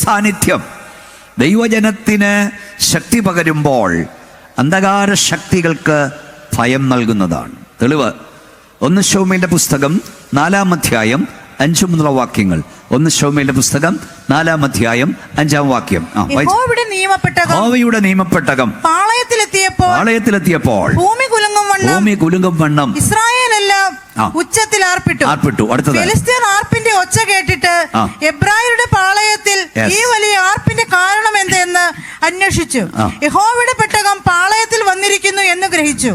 സാന്നിധ്യം ദൈവജനത്തിന് ശക്തി പകരുമ്പോൾ അന്ധകാര ശക്തികൾക്ക് ഭയം നൽകുന്നതാണ്. തെളിവ് 1 ശമൂവേലിന്റെ പുസ്തകം 4-ാം അധ്യായം 5 മുതലുള്ള വാക്യങ്ങൾ. 1 ശമൂവേലിന്റെ പുസ്തകം 4-ാം അധ്യായം 5-ാം വാക്യം. യഹോവയുടെ നിയമപ്പെട്ടകം പാളയത്തിലെത്തിയപ്പോൾ ഭൂമി കുലുങ്ങും വണ്ണം ഇസ്രായേലെല്ലാം ഉച്ചത്തിൽ ആർപ്പിട്ടു. അടുത്തത് ഫെലിസ്ത്യർ ആർപ്പിന്റെ ഒച്ച കേട്ടിട്ട് എബ്രായരുടെ പാളയത്തിൽ ഈ വലിയ ആർപ്പിന്റെ കാരണം എന്തെന്ന് അന്വേഷിച്ചു. യഹോവയുടെ പെട്ടകം പാളയത്തിൽ വന്നിരിക്കുന്നു എന്ന് ഗ്രഹിച്ചു.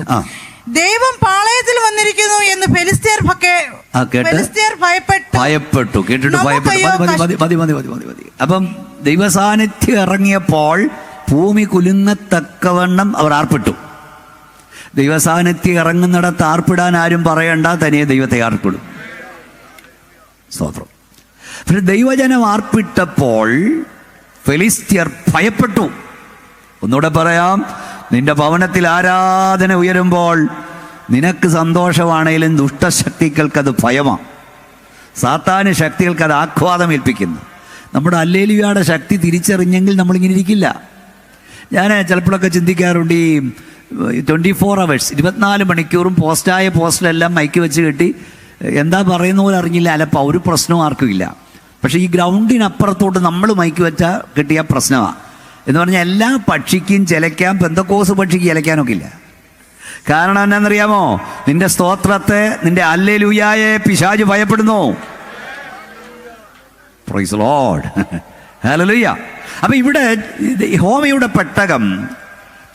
ദൈവം പാളയത്തിൽ വന്നിരിക്കുന്നു എന്ന് ഫെലിസ്ത്യർ ഭയപ്പെട്ടു. കേട്ടിട്ട് മതി. അപ്പം ദൈവസാന്നിധ്യം ഇറങ്ങിയപ്പോൾ ഭൂമി കുലുങ്ങത്തക്കവണ്ണം അവർ ആർപ്പിട്ടു. ദൈവസാന്നിധ്യം ഇറങ്ങുന്നിടത്ത് ആർപ്പിടാൻ ആരും പറയണ്ട, തനിയെ ദൈവത്തെ ആർപ്പിടും. സ്തോത്രം. പിന്നെ ദൈവജനം ആർപ്പിട്ടപ്പോൾ ഫെലിസ്ത്യർ ഭയപ്പെട്ടു. ഒന്നുകൂടെ പറയാം, നിന്റെ ഭവനത്തിൽ ആരാധന ഉയരുമ്പോൾ നിനക്ക് സന്തോഷമാണെങ്കിലും ദുഷ്ടശക്തികൾക്കത് ഭയമാണ്. സാത്താന് ശക്തികൾക്കത് ആഹ്ലാദം ഏൽപ്പിക്കുന്നു. നമ്മുടെ ഹല്ലേലൂയയുടെ ശക്തി തിരിച്ചറിഞ്ഞെങ്കിൽ നമ്മളിങ്ങനെ ഇരിക്കില്ല. ഞാൻ ചിലപ്പോഴൊക്കെ ചിന്തിക്കാറുണ്ട്, ഈ 24 hours 24 മണിക്കൂറും പോസ്റ്റിലെല്ലാം മൈക്ക് വെച്ച് കെട്ടി എന്താ പറയുന്ന പോലെ അറിഞ്ഞില്ല, അല്ലപ്പോൾ ഒരു പ്രശ്നവും ആർക്കും ഇല്ല. പക്ഷേ ഈ ഗ്രൗണ്ടിനപ്പുറത്തോട്ട് നമ്മൾ മൈക്ക് വെച്ചാൽ കിട്ടിയ പ്രശ്നമാണ്. എന്ന് പറഞ്ഞാൽ എല്ലാ പക്ഷിക്കും ചിലയ്ക്കാം, പെന്തക്കോസ് പക്ഷിക്ക് ചിലയ്ക്കാനൊക്കെ ഇല്ല. കാരണം എന്നാണെന്നറിയാമോ? നിന്റെ സ്തോത്രത്തെ, നിന്റെ ഹല്ലേലൂയായെ പിശാച് ഭയപ്പെടുന്നു. Praise Lord, hallelujah. അപ്പം ഇവിടെ യഹോവയുടെ പെട്ടകം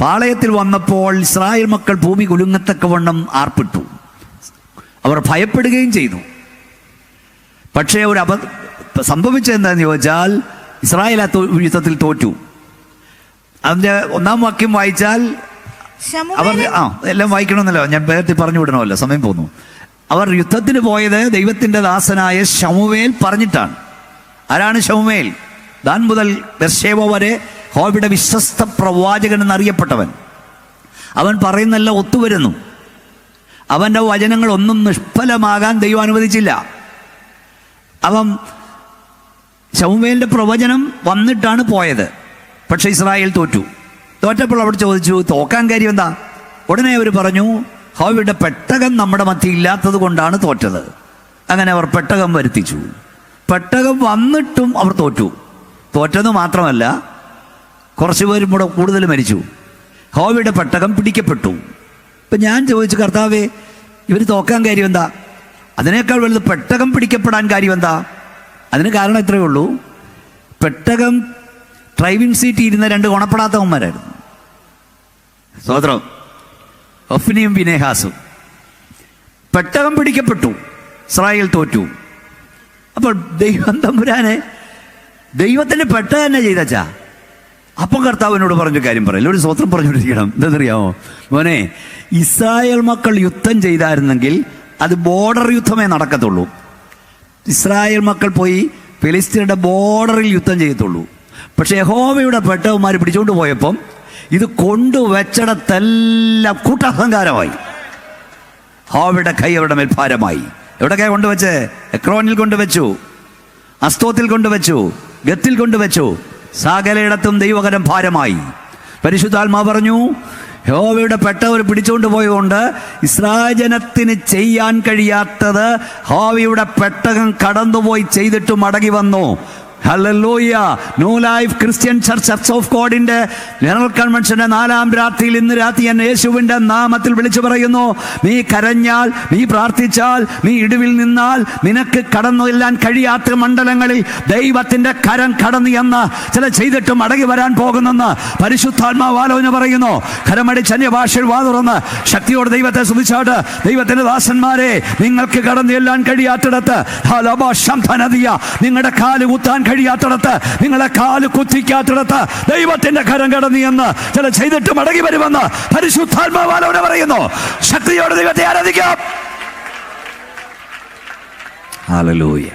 പാളയത്തിൽ വന്നപ്പോൾ ഇസ്രായേൽ മക്കൾ ഭൂമി കുലുങ്ങത്തക്കവണ്ണം ആർപ്പിട്ടു. അവർ ഭയപ്പെടുകയും ചെയ്തു. പക്ഷേ സംഭവിച്ചതെന്താണെന്ന് ചോദിച്ചാൽ ഇസ്രായേൽ ആ യുദ്ധത്തിൽ തോറ്റു. അതിൻ്റെ 1-ാം വാക്യം വായിച്ചാൽ അവർ എല്ലാം വായിക്കണമെന്നല്ലോ, ഞാൻ വേഗത്തിൽ പറഞ്ഞു വിടണമല്ലോ, സമയം പോന്നു. അവർ യുദ്ധത്തിന് പോയത് ദൈവത്തിൻ്റെ ദാസനായ ശമൂവേൽ പറഞ്ഞിട്ടാണ്. ആരാണ് ശമൂവേൽ? ദാൻ മുതൽ ബേർശേബ വരെ യഹോവയുടെ വിശ്വസ്ത പ്രവാചകൻ എന്നറിയപ്പെട്ടവൻ. അവൻ പറയുന്നെല്ലാം ഒത്തുവരുന്നു. അവൻ്റെ വചനങ്ങൾ ഒന്നും നിഷ്ഫലമാകാൻ ദൈവം അനുവദിച്ചില്ല. അവൻ ശമൂവേലിൻ്റെ പ്രവചനം വന്നിട്ടാണ് പോയത്. പക്ഷേ ഇസ്രായേൽ തോറ്റപ്പോൾ അവിടെ ചോദിച്ചു, തോക്കാൻ കാര്യം എന്താ? ഉടനെ അവർ പറഞ്ഞു, യഹോവയുടെ പെട്ടകം നമ്മുടെ മധ്യ ഇല്ലാത്തത് കൊണ്ടാണ് തോറ്റത്. അങ്ങനെ അവർ പെട്ടകം വരുത്തിച്ചു. പെട്ടകം വന്നിട്ടും അവർ തോറ്റത് മാത്രമല്ല, കുറച്ച് പേരും കൂടെ കൂടുതൽ മരിച്ചു. യഹോവയുടെ പെട്ടകം പിടിക്കപ്പെട്ടു. ഇപ്പം ഞാൻ ചോദിച്ചു, കർത്താവേ, ഇവർ തോക്കാൻ കാര്യം എന്താ? അതിനേക്കാൾ വലുത് പെട്ടകം പിടിക്കപ്പെടാൻ കാര്യം എന്താ? അതിന് കാരണം ഇത്രയേ ഉള്ളൂ, പെട്ടകം ഡ്രൈവിംഗ് സീറ്റിൽ ഇരുന്ന 2 ഗുണപ്പെടാത്തവന്മാരായിരുന്നു. സ്തോത്രം. ഒഫ്നിയും ഫിനെഹാസും. പെട്ടകം പിടിക്കപ്പെട്ടു, ഇസ്രായേൽ തോറ്റു. അപ്പോൾ ദൈവം തമ്പുരാനെ ദൈവത്തിൻ്റെ പെട്ടകം തന്നെ ചെയ്തച്ചാ. അപ്പം കർത്താവിനോട് പറഞ്ഞ കാര്യം പറയില്ല, ഒരു സ്തോത്രം പറഞ്ഞുകൊണ്ടിരിക്കണം. എന്താണെന്നറിയാമോ മോനെ? ഇസ്രായേൽ മക്കൾ യുദ്ധം ചെയ്തായിരുന്നെങ്കിൽ അത് ബോർഡർ യുദ്ധമേ നടക്കത്തുള്ളൂ. ഇസ്രായേൽ മക്കൾ പോയി ഫെലിസ്ത്യരുടെ ബോർഡറിൽ യുദ്ധം ചെയ്യത്തുള്ളൂ. പക്ഷെ യഹോവയുടെ പെട്ടകന്മാർ പിടിച്ചുകൊണ്ട് പോയപ്പം ഇത് കൊണ്ടുവച്ചിടത്തെല്ലാം കൂട്ടഹങ്കാരമായി. യഹോവയുടെ കൈ അവരുടെ മേൽഭാരമായി. എവിടെയൊക്കെയാണ് കൊണ്ടുവച്ച്? എക്രോനിൽ കൊണ്ടുവച്ചു, അസ്തോത്തിൽ കൊണ്ടുവച്ചു, ഗത്തിൽ കൊണ്ടുവച്ചു. സകലയിടത്തും ദൈവകരം ഭാരമായി. പരിശുദ്ധാത്മാവ് പറഞ്ഞു, യഹോവയുടെ പെട്ടവർ പിടിച്ചുകൊണ്ട് പോയതുകൊണ്ട് ഇസ്രായേൽ ജനത്തിന് ചെയ്യാൻ കഴിയാത്തത് യഹോവയുടെ പെട്ടകം കടന്നുപോയി ചെയ്തിട്ട് മടങ്ങി വന്നു. Hallelujah. New life Christian church of ഗോഡിന്റെ ജനറൽ കൺവെൻഷന്റെ 4-ാം രാത്രിയിൽ ഇന്ന് രാത്രി ഞാൻ യേശുവിന്റെ നാമത്തിൽ വിളിച്ചു പറയുന്നു, നീ കരഞ്ഞാൽ, നീ പ്രാർത്ഥിച്ചാൽ, നീ ഇടിവിൽ നിന്നാൽ നിനക്ക് കടന്നു ചെല്ലാൻ കഴിയാത്ത മണ്ഡലങ്ങളിൽ ദൈവത്തിന്റെ കരം കടന്നു എന്ന് ചില ചെയ്തിട്ട് മടങ്ങി വരാൻ പോകുന്നെന്ന് പരിശുദ്ധാത്മാവ് ആലോചന പറയുന്നു. കരമടിച്ച് അന്യഭാഷയിൽ വാ തുറന്ന് ശക്തിയോട് ദൈവത്തെ സ്തുതിച്ചാട്ട്, ദൈവത്തിന്റെ ദാസന്മാരെ, നിങ്ങൾക്ക് കടന്നു ചെല്ലാൻ കഴിയാത്തിടത്ത്, നിങ്ങളുടെ കാല് കുത്താൻ കഴിയാത്തിടത്ത്, നിങ്ങളെ കാല് കുത്തിക്കാത്തിടത്ത് ദൈവത്തിന്റെ കരം കടന്നു എന്ന് ചില ചെയ്തിട്ട് മടങ്ങി വരുമെന്ന് പരിശുദ്ധാത്മാവ് ആലോചന പറയുന്നു. ശക്തിയോടെ ദൈവത്തെ ആരാധിക്കാം. Hallelujah,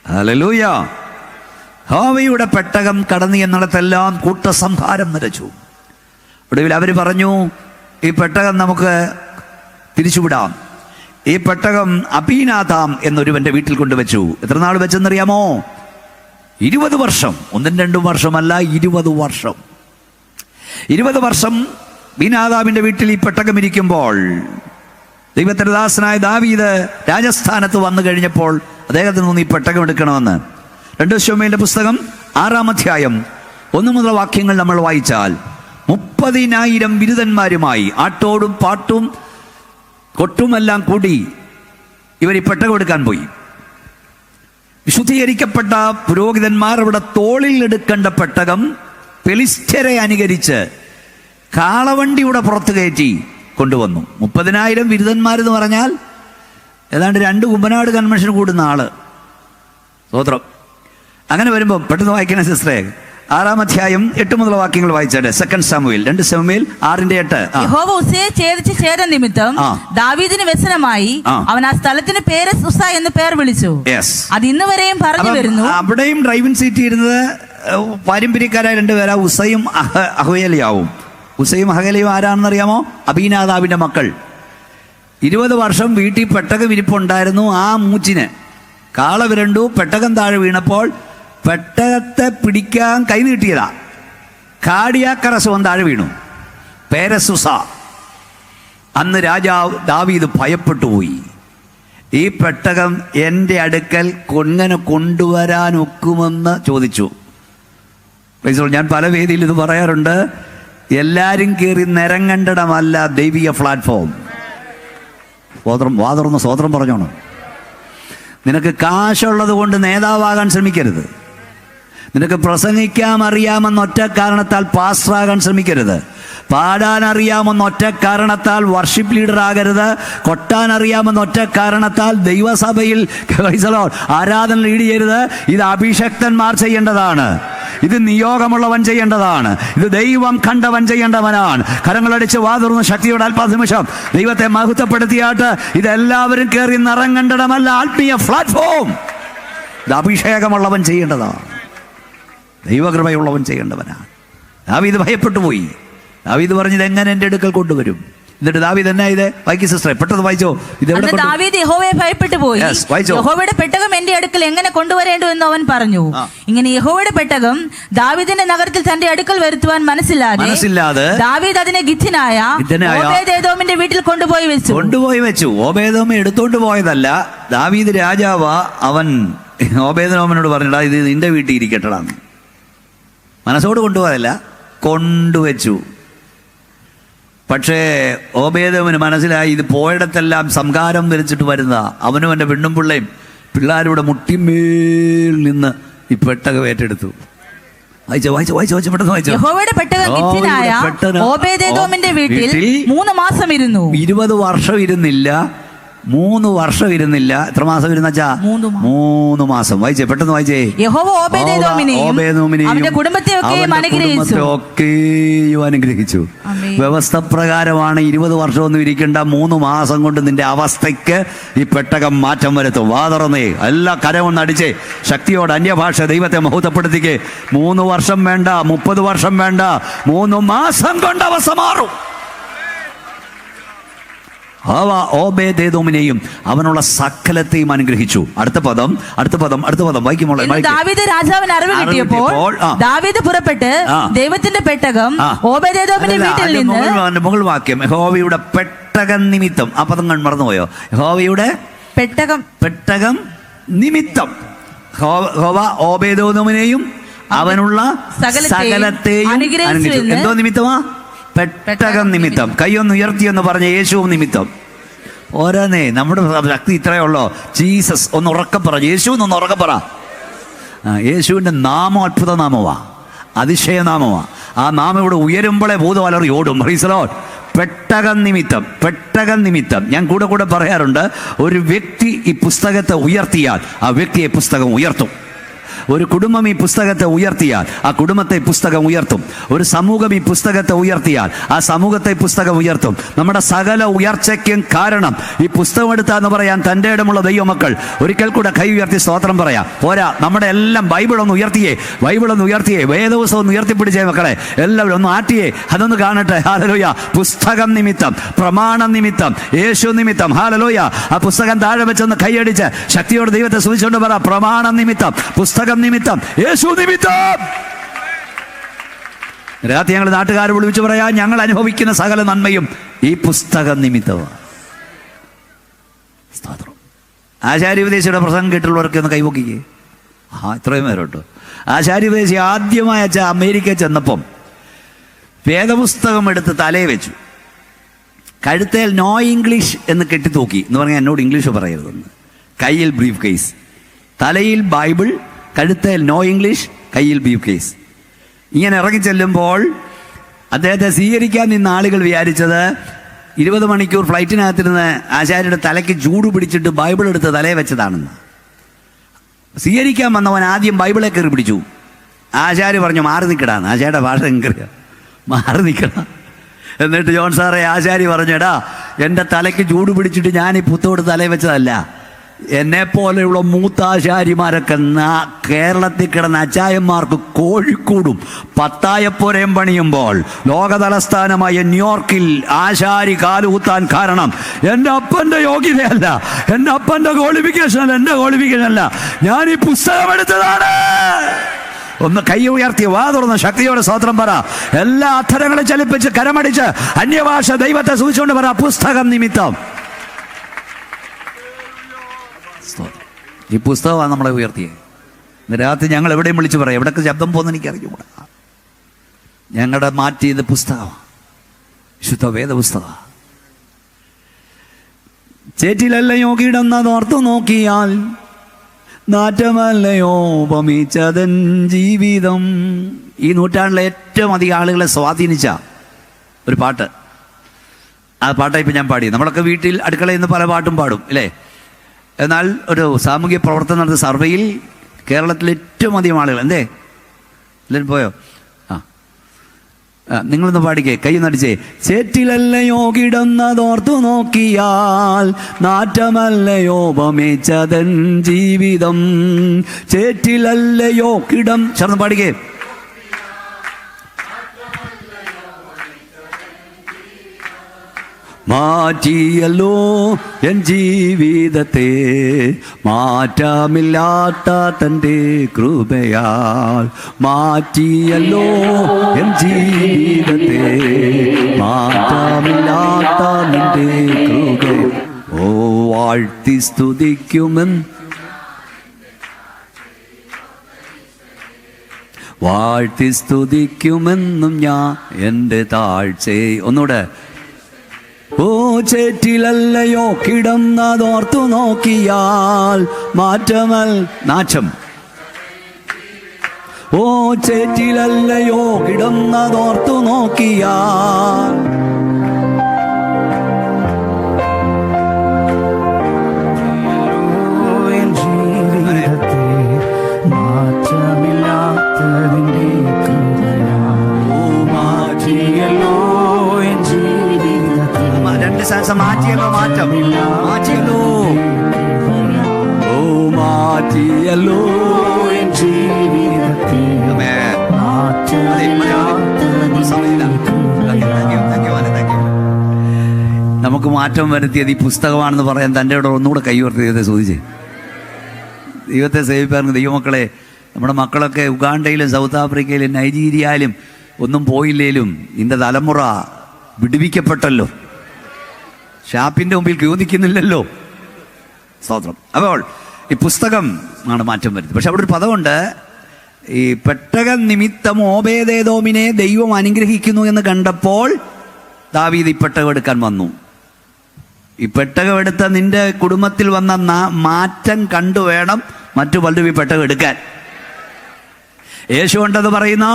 hallelujah. യഹോവയുടെ പെട്ടകം കടന്നു എന്നിടത്തെല്ലാം കൂട്ടസംഹാരം നിരച്ചു. ഒടുവിൽ അവർ പറഞ്ഞു, ഈ പെട്ടകം നമുക്ക് തിരിച്ചുവിടാം. ഈ പെട്ടകം അബീനാഥാം എന്നൊരുവന്റെ വീട്ടിൽ കൊണ്ടുവച്ചു. എത്ര നാൾ വെച്ചെന്നറിയാമോ? 20 വർഷം, 1-2 വർഷമല്ല, 20 വർഷം. 20 വർഷം ബീനാദാബിന്റെ വീട്ടിൽ ഈ പെട്ടകം ഇരിക്കുമ്പോൾ ദൈവത്തിന്റെ ദാസനായ ദാവീദ് രാജസ്ഥാനത്ത് വന്നു കഴിഞ്ഞപ്പോൾ അദ്ദേഹത്തിന് തോന്നി ഈ പെട്ടകം എടുക്കണമെന്ന്. 2 ശമൂവേലിന്റെ പുസ്തകം 6-ാം അധ്യായം 1 മുതൽ വാക്യങ്ങൾ നമ്മൾ വായിച്ചാൽ 30,000 ബിരുദന്മാരുമായി ആട്ടോടും പാട്ടും കൊട്ടുമെല്ലാം കൂടി ഇവർ ഈ പെട്ടകം എടുക്കാൻ പോയി. വിശുദ്ധീകരിക്കപ്പെട്ട പുരോഹിതന്മാർ അവിടെ തോളിൽ എടുക്കേണ്ട പെട്ടകം ഫെലിസ്ത്യരെ അനുകരിച്ച് കാളവണ്ടിയുടെ പുറത്ത് കയറ്റി കൊണ്ടുവന്നു. 30,000 ബിരുദന്മാരെന്ന് പറഞ്ഞാൽ ഏതാണ്ട് 2 കുമ്പനാട് കൺവെൻഷൻ കൂടുന്ന ആള്. സ്തോത്രം. അങ്ങനെ വരുമ്പോൾ പെട്ടെന്ന് വായിക്കണ സിസ്റ്ററെ, 6-ാം അധ്യായം 8 മുതൽ വാക്യങ്ങൾ വായിച്ചാട്ടെ. 2 ശമൂവേൽ 2 ശമൂവേൽ 6-8. യഹോവ ഉസ്സയെ ഛേദിച്ച ഛേദം നിമിത്തം ദാവീദിന് വ്യസനമായി അവൻ ആ സ്ഥലത്തിന് പേരസ് ഉസ്സ എന്ന് പേർ വിളിച്ചു. അത് ഇന്ന് വരെയും പറഞ്ഞു വരുന്നു. അവിടെയും ഡ്രൈവിംഗ് സീറ്റ് ഇരുന്നത് പാരമ്പര്യക്കാരായ 2 പേരാ, ഉസ്സയും അഹോയലിയാവും. ഉസ്സയും അഹോയലിയും ആരാണെന്നറിയാമോ? അബീനാദാബിന്റെ മക്കൾ. 20 വർഷം വീട്ടിൽ പെട്ടകം ഇരിപ്പുണ്ടായിരുന്നു. ആ മൂച്ചിന് കാള വിരണ്ടു, പെട്ടകം താഴെ വീണപ്പോൾ പെട്ടകത്തെ പിടിക്കാൻ കൈ നീട്ടിയതാ. കാടിയാക്കറസവൻ താഴെ വീണു, പേരസുസ. അന്ന് രാജാവ് ദാവീദ് ഭയപ്പെട്ടു പോയി. ഈ പെട്ടകം എൻ്റെ അടുക്കൽ എങ്ങനെ കൊണ്ടുവരാൻ ഒക്കുമെന്ന് ചോദിച്ചു. ഞാൻ പല വേദിയിൽ ഇത് പറയാറുണ്ട്. എല്ലാരും കയറി നിരങ്ങണ്ടിടമല്ല ദൈവിക പ്ലാറ്റ്ഫോം. വാതുറന്ന് സ്വോത്രം പറഞ്ഞോണം. നിനക്ക് കാശുള്ളത് കൊണ്ട് നേതാവാകാൻ ശ്രമിക്കരുത്. നിനക്ക് പ്രസംഗിക്കാൻ അറിയാമെന്ന ഒറ്റ കാരണത്താൽ പാസ്റ്ററാകാൻ ശ്രമിക്കരുത്. പാടാൻ അറിയാമെന്ന ഒറ്റ കാരണത്താൽ വർഷിപ്പ് ലീഡർ ആകരുത്. കൊട്ടാൻ അറിയാമെന്ന ഒറ്റ കാരണത്താൽ ദൈവസഭയിൽ ആരാധന ലീഡ് ചെയ്യരുത്. ഇത് അഭിഷക്തന്മാർ ചെയ്യേണ്ടതാണ്. ഇത് നിയോഗമുള്ളവൻ ചെയ്യേണ്ടതാണ്. ഇത് ദൈവം കണ്ടവൻ ചെയ്യേണ്ടവനാണ്. കരങ്ങളടിച്ച് വാതുറന്ന് ശക്തിയോടെ അല്പനിമിഷം ദൈവത്തെ മഹത്വപ്പെടുത്തിയാട്ട് ഇതെല്ലാവരും കയറി നിറങ്ങണ്ടടമല്ല, ആത്മീയ പ്ലാറ്റ്ഫോം. ഇത് അഭിഷേകമുള്ളവൻ ചെയ്യേണ്ടതാണ്. ദൈവകൃപയുള്ളവൻ ചെയ്യേണ്ടവനാണ്. ദാവീദ് ഭയപ്പെട്ടു പോയി. ദാവീദ് പറഞ്ഞത് എങ്ങനെ എൻ്റെ അടുക്കൽ കൊണ്ടുവരും? എന്നിട്ട് ദാവീദ് എന്നാ ഇത് വായിക്ക് സിസ്റ്ററെ, പെട്ടെന്ന് വായിച്ചോ. ദാവീദ് യഹോവയെ ഭയപ്പെട്ടു പോയി. യഹോവയുടെ പെട്ടകം എന്റെ അടുക്കൽ എങ്ങനെ കൊണ്ടുവരേണ്ടു എന്ന് അവൻ പറഞ്ഞു. ഇങ്ങനെ യഹോവയുടെ പെട്ടകം ദാവീദിന്റെ നഗരത്തിൽ തന്റെ അടുക്കൽ വരുത്തുവാൻ മനസ്സില്ലാതെ ദാവീദ് അതിനെ ഗിത്യനായ ഓബേദ്ഏദോമിന്റെ വീട്ടിൽ കൊണ്ടുപോയി വെച്ചു. ഓബേദോം എടുത്തോണ്ട് പോയതല്ല, ദാവീദ് രാജാവ്. അവൻ ഓബേദ്ഏദോമിനോട് പറഞ്ഞിടാ, ഇത് നിന്റെ വീട്ടിൽ ഇരിക്കട്ടടാ. മനസ്സോട് കൊണ്ടുപോയതല്ല, കൊണ്ടുവച്ചു. പക്ഷേ ഓബേദോമിന് മനസ്സിലായി ഇത് പോയിടത്തെല്ലാം സംഹാരം വരച്ചിട്ട് വരുന്ന അവനും എൻ്റെ പെണ്ണും പിള്ളയും പിള്ളേരുടെ മുട്ടിമേൽ നിന്ന് ഈ പെട്ടകം ഏറ്റെടുത്തു. യഹോവയുടെ പെട്ടകം ഗിത്യനായ ഓബേദ്ഏദോമിന്റെ വീട്ടിൽ 3 മാസം ഇരുന്നു. 20 വർഷം ഇരുന്നില്ല, 3 വർഷം ഇരുന്നില്ല. എത്ര മാസം ഇരുന്നച്ചാ? 3 മാസം. വായിച്ചേ, പെട്ടെന്ന് വായിച്ചേ. യഹോവ ഓബേദ്ഏദോമിനെയും അവന്റെ കുടുംബത്തെയൊക്കെയും അനുഗ്രഹിച്ചു. വ്യവസ്ഥ പ്രകാരമാണ്. 20 വർഷമൊന്നും ഇരിക്കേണ്ട, 3 മാസം കൊണ്ട് നിന്റെ അവസ്ഥയ്ക്ക് ഈ പെട്ടകം മാറ്റം വരുത്തും. വാതുറന്നേ, എല്ലാ കരമൊന്ന് അടിച്ചേ, ശക്തിയോട് അന്യഭാഷ ദൈവത്തെ മഹത്വപ്പെടുത്തിക്കേ. 3 വർഷം വേണ്ട, 30 വർഷം വേണ്ട, 3 മാസം കൊണ്ട് അവസ്ഥ മാറും. ഓബേദ്ഏദോമിനെയും അവനുള്ള സകലത്തെയും അനുഗ്രഹിച്ചു. അടുത്ത പദം വായിക്കുമ്പോൾ ദാവീദ് രാജാവിന് അറിവ് കിട്ടിയപ്പോൾ ദാവീദ് പുറപ്പെട്ട് ദൈവത്തിന്റെ പെട്ടകം ഓബേദ്ഏദോമിന്റെ വീട്ടിൽ നിന്ന്. മുകൾ വാക്യം, യഹോവയുടെ പെട്ടകം നിമിത്തം. ആ പദം മറന്നുപോയോ? യഹോവയുടെ പെട്ടകം നിമിത്തം യഹോവ ഓബേദ്ഏദോമിനെയും അവനുള്ള സകലത്തെയും അനുഗ്രഹിച്ചു. എന്തോ നിമിത്തമാ? പെട്ടകം നിമിത്തം. കൈയൊന്ന് ഉയർത്തിയെന്ന് പറഞ്ഞ യേശുവും നിമിത്തം. ഓരോന്നേ, നമ്മുടെ ശക്തി ഇത്രയേ ഉള്ളോ? ജീസസ് ഒന്ന് ഉറക്കെ പറ, യേശു എന്നൊന്ന് ഉറക്കെ പറ. യേശുവിൻ്റെ നാമം അത്ഭുത നാമമാ, അതിശയനാമമാ. ആ നാമം ഇവിടെ ഉയരുമ്പോഴേ ഭൂതവാലറി ഓടും. Praise the Lord. പെട്ടകം നിമിത്തം. ഞാൻ കൂടെ പറയാറുണ്ട്, ഒരു വ്യക്തി ഈ പുസ്തകത്തെ ഉയർത്തിയാൽ ആ വ്യക്തിയെ പുസ്തകം ഉയർത്തും. ഒരു കുടുംബം ഈ പുസ്തകത്തെ ഉയർത്തിയാൽ ആ കുടുംബത്തെ പുസ്തകം ഉയർത്തും. ഒരു സമൂഹം ഈ പുസ്തകത്തെ ഉയർത്തിയാൽ ആ സമൂഹത്തെ പുസ്തകം ഉയർത്തും. നമ്മുടെ സകല ഉയർച്ചയ്ക്കും കാരണം ഈ പുസ്തകം എടുത്താന്ന് പറയാൻ തൻ്റെ ഇടമുള്ള ദൈവമക്കൾ ഒരിക്കൽ കൂടെ കൈ ഉയർത്തി സ്തോത്രം പറയാം. പോരാ, നമ്മുടെ എല്ലാം ബൈബിളൊന്ന് ഉയർത്തിയേ, വേദപുസ്തകം ഒന്ന് ഉയർത്തിപ്പിടിച്ചേ മക്കളെ. എല്ലാവരും ഒന്ന് ആട്ടിയേ, അതൊന്ന് കാണട്ടെ. ഹല്ലേലൂയ. പുസ്തകം നിമിത്തം, പ്രമാണം നിമിത്തം, യേശു നിമിത്തം. ഹല്ലേലൂയ. ആ പുസ്തകം താഴെ വെച്ചൊന്ന് കൈയടിച്ച് ശക്തിയോട് ദൈവത്തെ സ്തുതിച്ചുകൊണ്ട് പറ, പ്രമാണം നിമിത്തം, പുസ്തകം പുസ്തകം നിമിത്തം, യേശു നിമിത്തം. രാത്രി ഞങ്ങൾ നാട്ടുകാരെ വിളിച്ചു പറയാൻ, ഞങ്ങൾ അനുഭവിക്കുന്ന സകല നന്മയും ഈ പുസ്തകം നിമിത്തമാണ്. സ്തോത്രം. ആചാര്യോപദേശിയുടെ പ്രസംഗം കേട്ടുള്ളവർക്ക് ഒന്ന് കൈവക്കിക്കേ. ഇത്രയും പേരുണ്ട്. ആചാര്യോപദേശി ആദ്യമായി അമേരിക്കയിൽ ചെന്നപ്പം വേദപുസ്തകം എടുത്ത് തലയെ വെച്ചു, കഴുത്തേൽ നോ ഇംഗ്ലീഷ് എന്ന് കെട്ടിത്തൂക്കി എന്ന് പറഞ്ഞാൽ എന്നോട് ഇംഗ്ലീഷ് പറയരുതെന്ന്. കയ്യിൽ ബ്രീഫ് കേസ്, തലയിൽ ബൈബിൾ, കഴുത്തേൽ നോ ഇംഗ്ലീഷ്, കയ്യിൽ ബ്രീഫ് കേസ്. ഇങ്ങനെ ഇറങ്ങി ചെല്ലുമ്പോൾ അദ്ദേഹത്തെ സ്വീകരിക്കാൻ നിന്ന ആളുകൾ വിചാരിച്ചത് 20 മണിക്കൂർ ഫ്ലൈറ്റിനകത്തിരുന്ന് ആചാര്യയുടെ തലയ്ക്ക് ചൂട് പിടിച്ചിട്ട് ബൈബിൾ എടുത്ത് തലയെ വെച്ചതാണെന്ന്. സ്വീകരിക്കാൻ വന്നവൻ ആദ്യം ബൈബിളെ കയറി പിടിച്ചു. ആചാര്യ പറഞ്ഞു മാറി നിൽക്കടാന്ന്. ആചാര്യയുടെ ഭാഷ എങ്കറിയാം, മാറി നിൽക്കണം. എന്നിട്ട് ജോൺ സാറെ ആചാര്യ പറഞ്ഞെടാ, എൻ്റെ തലയ്ക്ക് ചൂട് പിടിച്ചിട്ട് ഞാൻ ഈ പുത്തോട് തലയിൽ വെച്ചതല്ല. എന്നെപ്പോലെയുള്ള മൂത്താശാരിമാരൊക്കെ കേരളത്തിൽ കിടന്ന അച്ചായന്മാർക്ക് കോഴിക്കോടും പത്തായപ്പുരയും പണിയുമ്പോൾ ലോകതലസ്ഥാനമായ ന്യൂയോർക്കിൽ ആശാരി കാലുകുത്താൻ കാരണം എൻ്റെ അപ്പൻ്റെ യോഗ്യതയല്ല, എൻ്റെ അപ്പൻ്റെ ക്വാളിഫിക്കേഷൻ അല്ല, എൻ്റെ ക്വാളിഫിക്കേഷൻ അല്ല, ഞാൻ ഈ പുസ്തകം എടുത്തതാണ്. ഒന്ന് കൈ ഉയർത്തി വാ തുറന്ന് ശക്തിയോടെ സ്തോത്രം പറ. എല്ലാ അധരങ്ങളും ചലിപ്പിച്ച് കരമടിച്ച് അന്യഭാഷ ദൈവത്തെ സൂചിച്ചുകൊണ്ട് പറ, പുസ്തകം നിമിത്തം. ഈ പുസ്തകമാണ് നമ്മളെ ഉയർത്തിയത്. ഇന്ന് രാത്രി ഞങ്ങൾ എവിടെയും വിളിച്ചു പറയാം, എവിടെയൊക്കെ ശബ്ദം പോകുന്ന എനിക്കറിഞ്ഞൂടാ. ഞങ്ങളുടെ മാറ്റിയത് പുസ്തകമാണ്, വിശുദ്ധ വേദപുസ്തകമാണ്. ചേറ്റിലല്ലയോ കിടന്നതോർത്തു നോക്കിയാൽ നാറ്റമല്ലയോ ഉപമിച്ചതൻ ജീവിതം. ഈ നൂറ്റാണ്ടിലെ ഏറ്റവും അധികം ആളുകളെ സ്വാധീനിച്ച ഒരു പാട്ട്, ആ പാട്ടാണ് ഇപ്പം ഞാൻ പാടി. നമ്മളൊക്കെ വീട്ടിൽ അടുക്കളയിൽ നിന്ന് പല പാട്ടും പാടും അല്ലേ? എന്നാൽ ഒരു സാമൂഹ്യ പ്രവർത്തനം നടത്തിയ സർവേയിൽ കേരളത്തിലെ ഏറ്റവും അധികം ആളുകൾ എന്തേ എല്ലാവരും പോയോ? നിങ്ങളൊന്ന് പാടിക്കേ, കൈ നടിച്ചേ. ചേറ്റിലല്ലയോ കിടന്നതോർത്തു നോക്കിയാൽ നാറ്റമല്ലയോ ഉപമിച്ചതൻ ജീവിതം. ചേറ്റിലല്ലയോ ചേർന്ന് പാടിക്കേ. മാറ്റിയല്ലോ എൻ ജീവിതത്തെ മാറ്റമില്ലാത്ത തൻ്റെ കൃപയാൽ. മാറ്റിയല്ലോ എൻ ജീവിതത്തെ മാറ്റമില്ലാത്ത നിന്റെ കൃപ. ഓ വാഴ്ത്തി സ്തുതിക്കുമെന്ന് വാഴ്ത്തി സ്തുതിക്കുമെന്നും ഞാൻ എൻ്റെ താഴ്ചയെ. ഒന്നുകൂടെ. ഓ ചേറ്റിലല്ലയോ കിടന്നതോർത്തു നോക്കിയാൽ നാശം. ഓ ചേറ്റിലല്ലയോ കിടന്നതോർത്തു നോക്കിയാൽ മാറ്റിയല്ലോ മാറ്റം മാറ്റിയല്ലോ. ഓ മാറ്റിയല്ലോ നമുക്ക് മാറ്റം വരുത്തിയത് ഈ പുസ്തകമാണെന്ന് പറയാൻ തൻ്റെ ഇവിടെ ഒന്നുകൂടെ കൈവർത്തി ദൈവത്തെ ചോദിച്ചേ. ദൈവത്തെ സേവിപ്പായിരുന്നു ദൈവമക്കളെ. നമ്മുടെ മക്കളൊക്കെ ഉഗാണ്ടയിലും സൗത്ത് ആഫ്രിക്കയിലും നൈജീരിയയിലും ഒന്നും പോയില്ലേലും ഇന്ന തലമുറ വിടുവിക്കപ്പെട്ടല്ലോ. ഷാപ്പിൻ്റെ മുമ്പിൽ ക്യൂ നിൽക്കുന്നില്ലല്ലോ. സ്തോത്രം. അപ്പോൾ ഈ പുസ്തകം ആണ് മാറ്റം വരുന്നത്. പക്ഷെ അവിടെ ഒരു പദമുണ്ട്, ഈ പെട്ടക നിമിത്തം ഓബേദേദോമിനെ ദൈവം അനുഗ്രഹിക്കുന്നു എന്ന് കണ്ടപ്പോൾ ദാവീദ് ഈ പെട്ടകം എടുക്കാൻ വന്നു. ഈ പെട്ടകം എടുത്ത നിന്റെ കുടുംബത്തിൽ വന്ന മാറ്റം കണ്ടു വേണം മറ്റു പലരും ഈ പെട്ടകം എടുക്കാൻ. യേശു ഉണ്ടെന്ന് പറയുന്ന,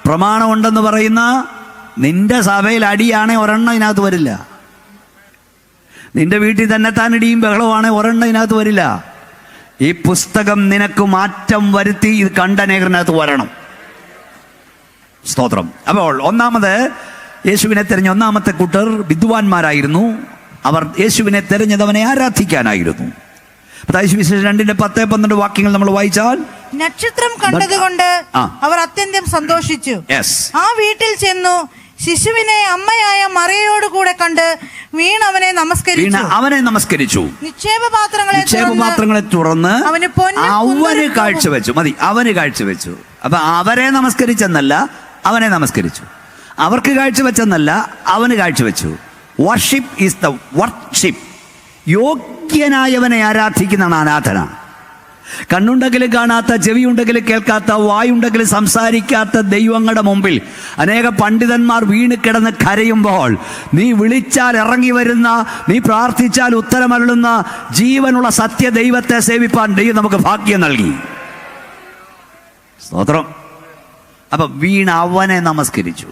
പ്രമാണം ഉണ്ടെന്ന് പറയുന്ന നിന്റെ സഭയിൽ അടിയാണെ ഒരെണ്ണം ഇതിനകത്ത് വരില്ല. നിന്റെ വീട്ടിൽ തന്നെ താനിടിയും ബഹളമാണ്, ഒരെണ്ണം ഇതിനകത്ത് വരില്ല. ഈ പുസ്തകം നിനക്ക് മാറ്റം വരുത്തി ഇത് കണ്ടനേകറിനകത്ത് വരണം. സ്തോത്രം. അപ്പോൾ ഒന്നാമത് യേശുവിനെ തെരഞ്ഞ ഒന്നാമത്തെ കൂട്ടർ വിദ്വാൻമാരായിരുന്നു. അവർ യേശുവിനെ തെരഞ്ഞതവനെ ആരാധിക്കാനായിരുന്നു. 2:10-12 വാക്യങ്ങൾ നമ്മൾ വായിച്ചാൽ, നക്ഷത്രം കണ്ടതുകൊണ്ട് അവർ അത്യന്തം സന്തോഷിച്ചു. ആ വീട്ടിൽ ചെന്നു ശിശുവിനെ അമ്മയായ മറിയയോട് കൂടെ കണ്ട് വീണ് അവനെ നമസ്കരിച്ചു. നിക്ഷേപപാത്രങ്ങളെ തുറന്ന് അവന് കാഴ്ചവെച്ചു. മതി, അവന് കാഴ്ചവെച്ചു. അപ്പൊ അവരെ നമസ്കരിച്ചെന്നല്ല, അവനെ നമസ്കരിച്ചു. അവർക്ക് കാഴ്ചവെച്ചെന്നല്ല, അവന് കാഴ്ചവെച്ചു. Worship is the worship. യോഗ്യനായവനെ ആരാധിക്കുന്നതാണ് ആരാധന. കണ്ണുണ്ടെങ്കിലും കാണാത്ത, ചെവിയുണ്ടെങ്കിലും കേൾക്കാത്ത, വായുണ്ടെങ്കിലും സംസാരിക്കാത്ത ദൈവങ്ങളുടെ മുമ്പിൽ അനേക പണ്ഡിതന്മാർ വീണ് കിടന്ന് കരയുമ്പോൾ നീ വിളിച്ചാൽ ഇറങ്ങി വരുന്ന, നീ പ്രാർത്ഥിച്ചാൽ ഉത്തരമരുളുന്ന ജീവനുള്ള സത്യ ദൈവത്തെ സേവിപ്പാൻ ദൈവം നമുക്ക് ഭാഗ്യം നൽകി. സ്തോത്രം. അപ്പൊ വീണ് അവനെ നമസ്കരിച്ചു.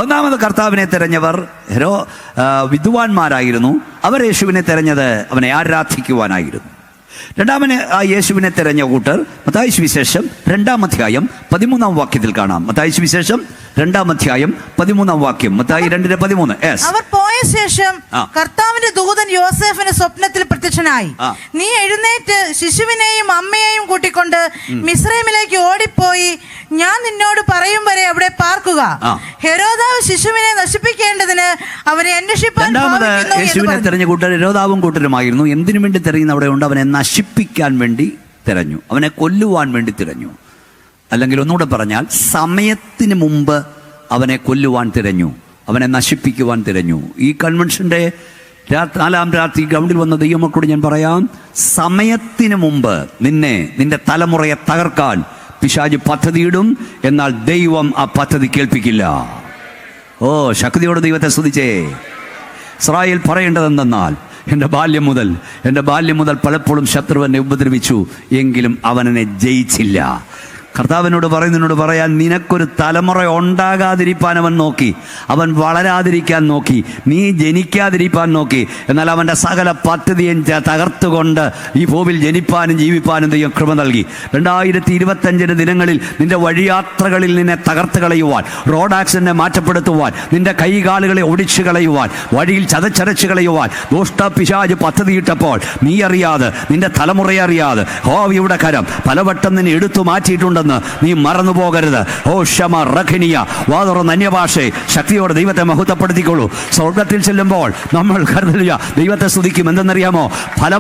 ഒന്നാമത് കർത്താവിനെ തെരഞ്ഞവർ വിദ്വാൻമാരായിരുന്നു. അവർ യേശുവിനെ തെരഞ്ഞത് അവനെ ആരാധിക്കുവാനായിരുന്നു. രണ്ടാമന് ആ യേശുവിനെ തെരഞ്ഞ കൂട്ടർ മത്തായി സുവിശേഷം 2-ാം അധ്യായം 13-ാം വാക്യത്തിൽ കാണാം. മത്തായി സുവിശേഷം 2-ാം അധ്യായം 13-ാം വാക്യം. മത്തായി 2:13. അവർ പോയ ശേഷം കർത്താവിന്റെ ദൂതൻ യോസേഫിന് സ്വപ്നത്തിൽ പ്രത്യക്ഷനായി, നീ എഴുന്നേറ്റ് ശിശുവിനെയും അമ്മയെയും കൂട്ടിക്കൊണ്ട് മിസ്രൈമിലേക്ക് ഓടിപ്പോയി, ഞാൻ നിന്നോട് പറയും വരെ അവിടെ പാർക്കുക. ഹെരോദാവ് ശിശുവിനെ നശിപ്പിക്കേണ്ടതിന് അവനെ അന്വേഷിപ്പാൻ. യേശുവിനെ തെരഞ്ഞ കൂട്ടർ ഹെരോദാവും കൂട്ടരുമായിരുന്നു. എന്തിനു വേണ്ടി തെരയുന്ന അവിടെ ഉണ്ട്? അവനെ നശിപ്പിക്കാൻ വേണ്ടി തിരഞ്ഞു, അവനെ കൊല്ലുവാൻ വേണ്ടി തിരഞ്ഞു. അല്ലെങ്കിൽ ഒന്നുകൂടെ പറഞ്ഞാൽ, സമയത്തിന് മുമ്പ് അവനെ കൊല്ലുവാൻ തിരഞ്ഞു, അവനെ നശിപ്പിക്കുവാൻ തിരഞ്ഞു. ഈ കൺവെൻഷന്റെ 4-ാം രാത്രി ഗ്രൗണ്ടിൽ വന്ന ദൈവമക്കളോട് ഞാൻ പറയാം, സമയത്തിന് മുമ്പ് നിന്റെ തലമുറയെ തകർക്കാൻ പിശാച് പദ്ധതിയിടും. എന്നാൽ ദൈവം ആ പദ്ധതി കേൾപ്പിക്കില്ല. ഓ, ശക്തിയോട് ദൈവത്തെ സ്തുതിച്ചേ. ഇസ്രായേൽ പറയേണ്ടതെന്നാൽ, എൻ്റെ ബാല്യം മുതൽ പലപ്പോഴും ശത്രു എന്നെ ഉപദ്രവിച്ചു, എങ്കിലും അവനെന്നെ ജയിച്ചില്ല. കർത്താവിനോട് പറയാൻ, നിനക്കൊരു തലമുറ ഉണ്ടാകാതിരിക്കാൻ അവൻ നോക്കി, അവൻ വളരാതിരിക്കാൻ നോക്കി, നീ ജനിക്കാതിരിക്കാൻ നോക്കി. എന്നാൽ അവൻ്റെ സകല പദ്ധതിയും തകർത്തുകൊണ്ട് ഈ ഭൂമിയിൽ ജനിപ്പാനും ജീവിപ്പാനും ദൈവം കൃപ നൽകി. 2025 ദിനങ്ങളിൽ നിന്റെ വഴിയാത്രകളിൽ നിന്നെ തകർത്ത് കളയുവാൻ, റോഡ് ആക്സിഡന്റിനെ മാറ്റപ്പെടുത്തുവാൻ, നിന്റെ കൈകാലുകളെ ഒടിച്ചു കളയുവാൻ, വഴിയിൽ ചതച്ചരച്ച് കളയുവാൻ ദുഷ്ടപിശാച് പദ്ധതിയിട്ടപ്പോൾ നീ അറിയാതെ, നിന്റെ തലമുറയെ അറിയാതെ യഹോവയുടെ കരം പലവട്ടം നിന്നെ എടുത്തു മാറ്റിയിട്ടുണ്ട്. നീ മറന്നു പോകരുത്. ഓ ക്ഷമ റഖനിയ, വാതുറന്ന അന്യഭാഷയെ ശക്തിയോടെ ദൈവത്തെ മഹത്വപ്പെടുത്തിക്കൊള്ളൂ. സ്വർഗത്തിൽ ചെല്ലുമ്പോൾ നമ്മൾ കരുതലിയ ദൈവത്തെ സ്തുതിക്കും. എന്തെന്നറിയാമോ?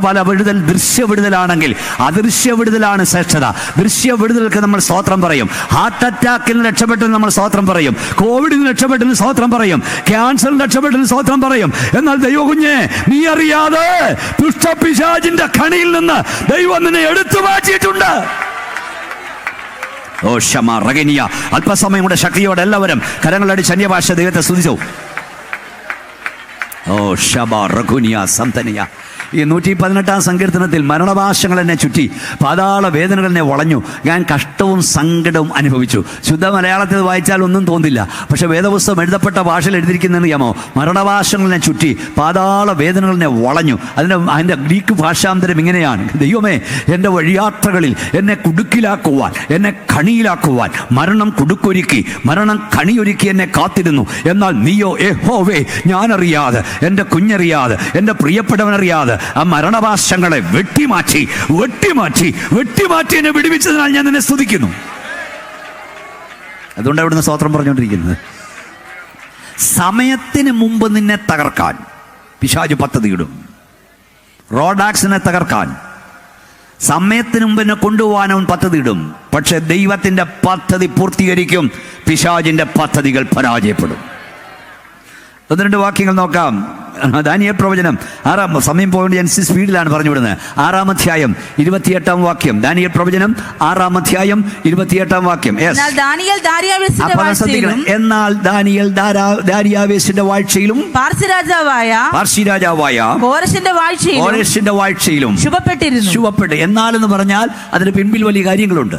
പല വിടുതൽ, ദൃശ്യ വിടുതലാണെങ്കിൽ അദൃശ്യ വിടുതലാണ് ശ്രേഷ്ഠത. ദൃശ്യ വിടുതലുകൾക്ക് നമ്മൾ സ്തോത്രം പറയും. ഹാർട്ട് അറ്റാക്കിൽ നിന്ന് രക്ഷപ്പെട്ടതിന് നമ്മൾ സ്തോത്രം പറയും. കോവിഡിൽ നിന്ന് രക്ഷപ്പെട്ടതിന് സ്തോത്രം പറയും. ക്യാൻസറിൽ രക്ഷപ്പെട്ടതിന് സ്തോത്രം പറയും. എന്നാൽ ദൈവകുഞ്ഞെ, നീ അറിയാതെ ദുഷ്ടപിശാചിന്റെ കണിയിൽ നിന്ന് ദൈവം നിന്നെ എടുത്തു മാറ്റിയിട്ടുണ്ട്. ഓ ക്ഷമ റഗനിയ. അല്പസമയം കൂടെ ശക്തിയോടെ എല്ലാവരും കരങ്ങളടിച്ച് അന്യഭാഷ ദൈവത്തെ സ്തുതിച്ചു. ഓ ഷബ റഗുനിയ സംതനിയ. ഈ 118-ാം സങ്കീർത്തനത്തിൽ മരണഭാഷങ്ങൾ എന്നെ ചുറ്റി, പാതാള വേദനകൾ എന്നെ വളഞ്ഞു, ഞാൻ കഷ്ടവും സങ്കടവും അനുഭവിച്ചു. ശുദ്ധ മലയാളത്തിൽ വായിച്ചാൽ ഒന്നും തോന്നില്ല. പക്ഷെ വേദപുസ്തകം എഴുതപ്പെട്ട ഭാഷയിൽ എഴുതിയിരിക്കുന്നതെന്ന് അറിയാമോ? മരണഭാഷകൾ എന്നെ ചുറ്റി, പാതാള വേദനകൾ എന്നെ വളഞ്ഞു. അതിൻ്റെ ഗ്രീക്ക് ഭാഷാന്തരം ഇങ്ങനെയാണ്: ദൈവമേ, എൻ്റെ വഴിയാത്രകളിൽ എന്നെ കുടുക്കിലാക്കുവാൻ, എന്നെ കണിയിലാക്കുവാൻ മരണം കുടുക്കൊരുക്കി, മരണം കണിയൊരുക്കി എന്നെ കാത്തിരുന്നു. എന്നാൽ നീയോ യഹോവേ, ഞാനറിയാതെ, എൻ്റെ കുഞ്ഞറിയാതെ, എൻ്റെ പ്രിയപ്പെട്ടവനറിയാതെ ആ മരണഭാഷങ്ങളെ വെട്ടിമാറ്റി എന്നെ വിടുവിച്ചതിനാൽ ഞാൻ നിന്നെ സ്തുതിക്കുന്നു. അതുകൊണ്ട് അവിടുന്ന് സ്തോത്രം പറഞ്ഞുകൊണ്ടിരിക്കുന്നത്. സമയത്തിന് മുമ്പ് നിന്നെ തകർക്കാൻ പിശാച് പദ്ധതിയിടും. റോഡ് ആക്സിഡന്റിനെ തകർക്കാൻ സമയത്തിന് മുമ്പ് എന്നെ കൊണ്ടുപോകാൻ അവൻ പദ്ധതിയിടും. പക്ഷെ ദൈവത്തിന്റെ പദ്ധതി പൂർത്തീകരിക്കും. പിശാചിന്റെ പദ്ധതികൾ പരാജയപ്പെടും. 1-2 വാക്യങ്ങൾ നോക്കാം. ദാനിയേൽ പ്രവചനം 6-ാം, സമയം പോയിട്ട് ഞാൻ സ്പീഡിലാണ് പറഞ്ഞുവിടുന്നത്. 6-ാം അധ്യായം 28-ാം വാക്യം. ദാനിയേൽ പ്രവചനം 6-ാം അധ്യായം 28-ാം വാക്യം. എന്നാൽ ദാനിയേൽ ദാരിയാവേശിന്റെ വാഴ്ചയിലും പാർസി രാജാവായ കോരെശിന്റെ വാഴ്ചയിലും ശുഭപ്പെട്ടു. എന്നാലെന്ന് പറഞ്ഞാൽ അതിന് പിൻപിൽ വലിയ കാര്യങ്ങളുണ്ട്.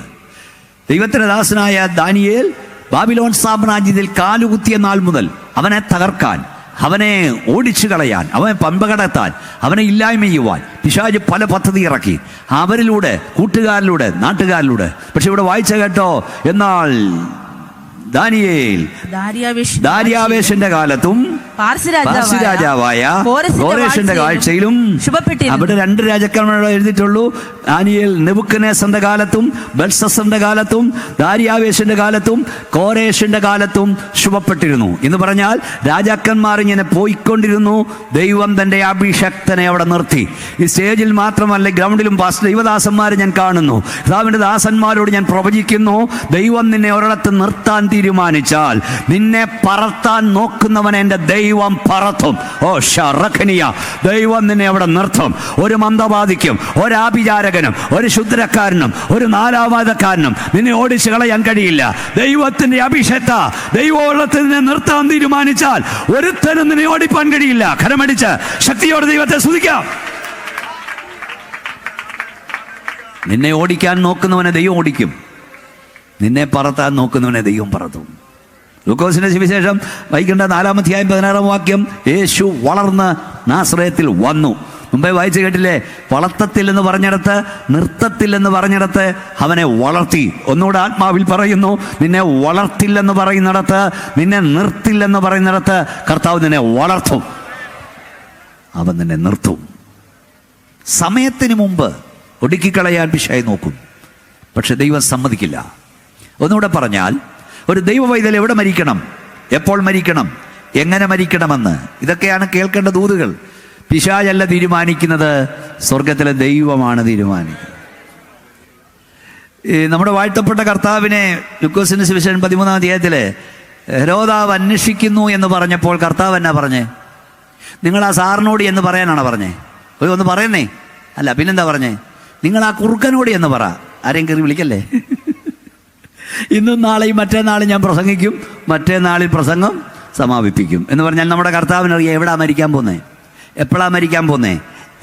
ദൈവത്തിന്റെ ദാസനായ ദാനിയേൽ ബാബിലോൺ സാമ്രാജ്യത്തിൽ കാലുകുത്തിയ നാൾ മുതൽ അവനെ തകർക്കാൻ, അവനെ ഓടിച്ചു കളയാൻ, അവനെ പമ്പകടത്താൻ, അവനെ ഇല്ലായ്മ ചെയ്യുവാൻ പിശാച് പല പദ്ധതി ഇറക്കി. അവരിലൂടെ, കൂട്ടുകാരിലൂടെ, നാട്ടുകാരിലൂടെ. പക്ഷെ ഇവിടെ വായിച്ച കേട്ടോ, എന്നാൽ ദാനിയേൽ ദാര്യാവേശിന്റെ കാലത്തും പാർസി രാജാവായ കോരേശിന്റെ കാഴ്ചയിലും അവിടെ 2 രാജാക്കന്മാരെ എഴുതിയിട്ടുള്ളൂ. ദാനിയേൽ നെബൂഖദ്നേസറിന്റെ കാലത്തും ബെൽഷസ്സറിന്റെ കാലത്തും ദാര്യാവേശിന്റെ കാലത്തും കോരേശിന്റെ കാലത്തും ശുഭപ്പെട്ടിരുന്നു എന്ന് പറഞ്ഞാൽ രാജാക്കന്മാർ ഇങ്ങനെ പോയിക്കൊണ്ടിരുന്നു. ദൈവം തന്റെ അഭിഷക്തനെ അവിടെ നിർത്തി. ഈ സ്റ്റേജിൽ മാത്രമല്ല, ഗ്രൗണ്ടിലും ദൈവദാസന്മാരെ ഞാൻ കാണുന്നു. കർത്താവിന്റെ ദാസന്മാരോട് ഞാൻ പ്രവചിക്കുന്നു, ദൈവം നിന്നെ ഒരിടത്ത് നിർത്താൻ തീരുമാനിച്ചാൽ നിന്നെ പറത്താൻ നോക്കുന്നവൻ എൻ്റെ ദൈവം പറത്തും. ഓ ഷറഖനിയ, ദൈവം നിന്നെ അവിടെ നിർത്തും. ഒരു മന്ദവാദിക്കും ഒരു ആഭിചാരകനും ഒരു ശുദ്രക്കാരനും ഒരു 4-മതക്കാരനും നിന്നെ ഓടിച്ചു കളയാൻ കഴിയില്ല. ദൈവത്തിന്റെ അഭിഷേകത ദൈവോളത്തിൽ നിന്നെ നിർത്താൻ തീരുമാനിച്ചാൽ ഒരുത്തനും നിന്നെ ഓടിപ്പാൻ കഴിയില്ല. കരമടിച്ച് ശക്തിയോടെ ദൈവത്തെ സ്തുതിക്കാം. നിന്നെ ഓടിക്കാൻ നോക്കുന്നവനെ ദൈവം ഓടിക്കും, നിന്നെ പറത്താൻ നോക്കുന്നവനെ ദൈവം പറത്തും. ലൂക്കോസിന്റെ സുവിശേഷം വായിക്കേണ്ട 4-ാം അധ്യായം 16-ാം വാക്യം, യേശു വളർന്ന് നാസറേത്തിൽ വന്നു. മുമ്പേ വായിച്ചു കേട്ടില്ലേ? വളർത്തത്തില്ലെന്ന് പറഞ്ഞിടത്ത്, നിർത്തത്തില്ലെന്ന് പറഞ്ഞിടത്ത് അവനെ വളർത്തി. ഒന്നുകൂടെ ആത്മാവിൽ പറയുന്നു, നിന്നെ വളർത്തില്ലെന്ന് പറയുന്നിടത്ത്, നിന്നെ നിർത്തില്ലെന്ന് പറയുന്നിടത്ത് കർത്താവ് നിന്നെ വളർത്തും, അവൻ നിന്നെ നിർത്തും. സമയത്തിന് മുമ്പ് ഒടുക്കിക്കളയാൻ പിശാച് നോക്കും, പക്ഷെ ദൈവം സമ്മതിക്കില്ല. ഒന്നുകൂടെ പറഞ്ഞാൽ, ഒരു ദൈവ പൈതൽ എവിടെ മരിക്കണം, എപ്പോൾ മരിക്കണം, എങ്ങനെ മരിക്കണമെന്ന്, ഇതൊക്കെയാണ് കേൾക്കേണ്ട ദൂതുകൾ. പിശാചല്ല തീരുമാനിക്കുന്നത്, സ്വർഗത്തിലെ ദൈവമാണ് തീരുമാനിക്കുന്നത്. നമ്മുടെ വാഴ്ത്തപ്പെട്ട കർത്താവിനെ ലൂക്കോസിന്റെ സുവിശേഷം 13-ാം അധ്യായത്തില് ഹെരോദാവ് അന്വേഷിക്കുന്നു എന്ന് പറഞ്ഞപ്പോൾ കർത്താവ് എന്നാ പറഞ്ഞേ? നിങ്ങൾ ആ സാറിനോട് എന്ന് പറയാനാണ് പറഞ്ഞേ? ഒന്ന് പറയുന്നേ, അല്ല പിന്നെന്താ പറഞ്ഞേ? നിങ്ങൾ ആ കുറുക്കനോട് എന്ന് പറ. ആരെയും കയറി വിളിക്കല്ലേ. ഇന്നും നാളെയും മറ്റേനാളും ഞാൻ പ്രസംഗിക്കും, മറ്റേനാളിൽ പ്രസംഗം സമാപിപ്പിക്കും എന്ന് പറഞ്ഞാൽ നമ്മുടെ കർത്താവിനറിയാം എവിടാ മരിക്കാൻ പോന്നേ, എപ്പോഴാ മരിക്കാൻ പോന്നേ,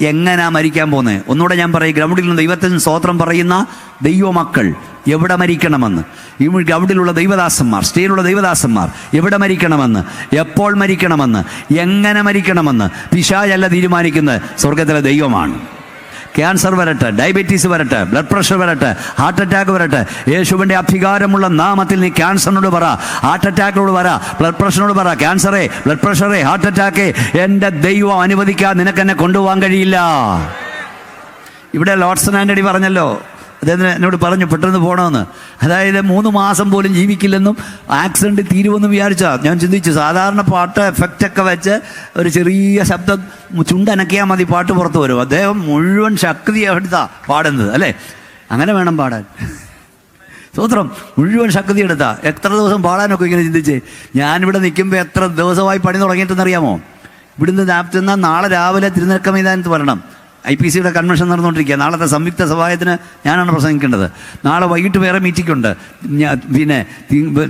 എങ്ങനാ മരിക്കാൻ പോന്നേ. ഒന്നുകൂടെ ഞാൻ പറയും, ഗ്രൗണ്ടിൽ നിന്ന് ദൈവത്തിന് സ്തോത്രം പറയുന്ന ദൈവമക്കൾ എവിടെ മരിക്കണമെന്ന്, ഈ ഗ്രൗണ്ടിലുള്ള ദൈവദാസന്മാർ, സ്റ്റേജിലുള്ള ദൈവദാസന്മാർ എവിടെ മരിക്കണമെന്ന്, എപ്പോൾ മരിക്കണമെന്ന്, എങ്ങനെ മരിക്കണമെന്ന് പിശാചല്ല തീരുമാനിക്കുന്നത്, സ്വർഗത്തിലെ ദൈവമാണ്. ക്യാൻസർ വരട്ടെ, ഡയബറ്റീസ് വരട്ടെ, ബ്ലഡ് പ്രഷർ വരട്ടെ, ഹാർട്ട് അറ്റാക്ക് വരട്ടെ, യേശുവിൻ്റെ അധികാരമുള്ള നാമത്തിൽ നീ ക്യാൻസറിനോട് പറ, ഹാർട്ട് അറ്റാക്കിനോട് പറ, ബ്ലഡ് പ്രഷറിനോട് പറ, ക്യാൻസറേ, ബ്ലഡ് പ്രഷറേ, ഹാർട്ട് അറ്റാക്കേ, എൻ്റെ ദൈവം അനുവദിക്കാൻ നിനക്കെന്നെ കൊണ്ടുപോകാൻ കഴിയില്ല. ഇവിടെ ലോർഡ്സൺ ആൻ്റണി പറഞ്ഞല്ലോ, അദ്ദേഹത്തിന് എന്നോട് പറഞ്ഞു പെട്ടെന്ന് പോകണമെന്ന്. അതായത് 3 മാസം പോലും ജീവിക്കില്ലെന്നും ആക്സിഡൻറ്റ് തീരുമെന്നും വിചാരിച്ചാൽ ഞാൻ ചിന്തിച്ചു, സാധാരണ പാട്ട് എഫക്റ്റൊക്കെ വെച്ച് ഒരു ചെറിയ ശബ്ദം ചുണ്ടനക്കിയാൽ മതി, പാട്ട് പുറത്ത് വരും. അദ്ദേഹം മുഴുവൻ ശക്തി എടുത്താ പാടുന്നത്, അല്ലേ? അങ്ങനെ വേണം പാടാൻ. സ്തോത്രം, മുഴുവൻ ശക്തി എടുത്താ എത്ര ദിവസം പാടാനൊക്കെ ഇങ്ങനെ ചിന്തിച്ച്. ഞാനിവിടെ നിൽക്കുമ്പോൾ എത്ര ദിവസമായി പണി തുടങ്ങിയിട്ടെന്നറിയാമോ? ഇവിടുന്ന് ചെന്നാൽ നാളെ രാവിലെ തിരുനക്ക മൈതാനത്ത് വരണം. IPCയുടെ കൺവെൻഷൻ നടന്നുകൊണ്ടിരിക്കുക. നാളത്തെ സംയുക്ത സഭായത്തിന് ഞാനാണ് പ്രസംഗിക്കേണ്ടത്. നാളെ വൈകിട്ട് വേറെ മീറ്റിംഗ് ഉണ്ട്. പിന്നെ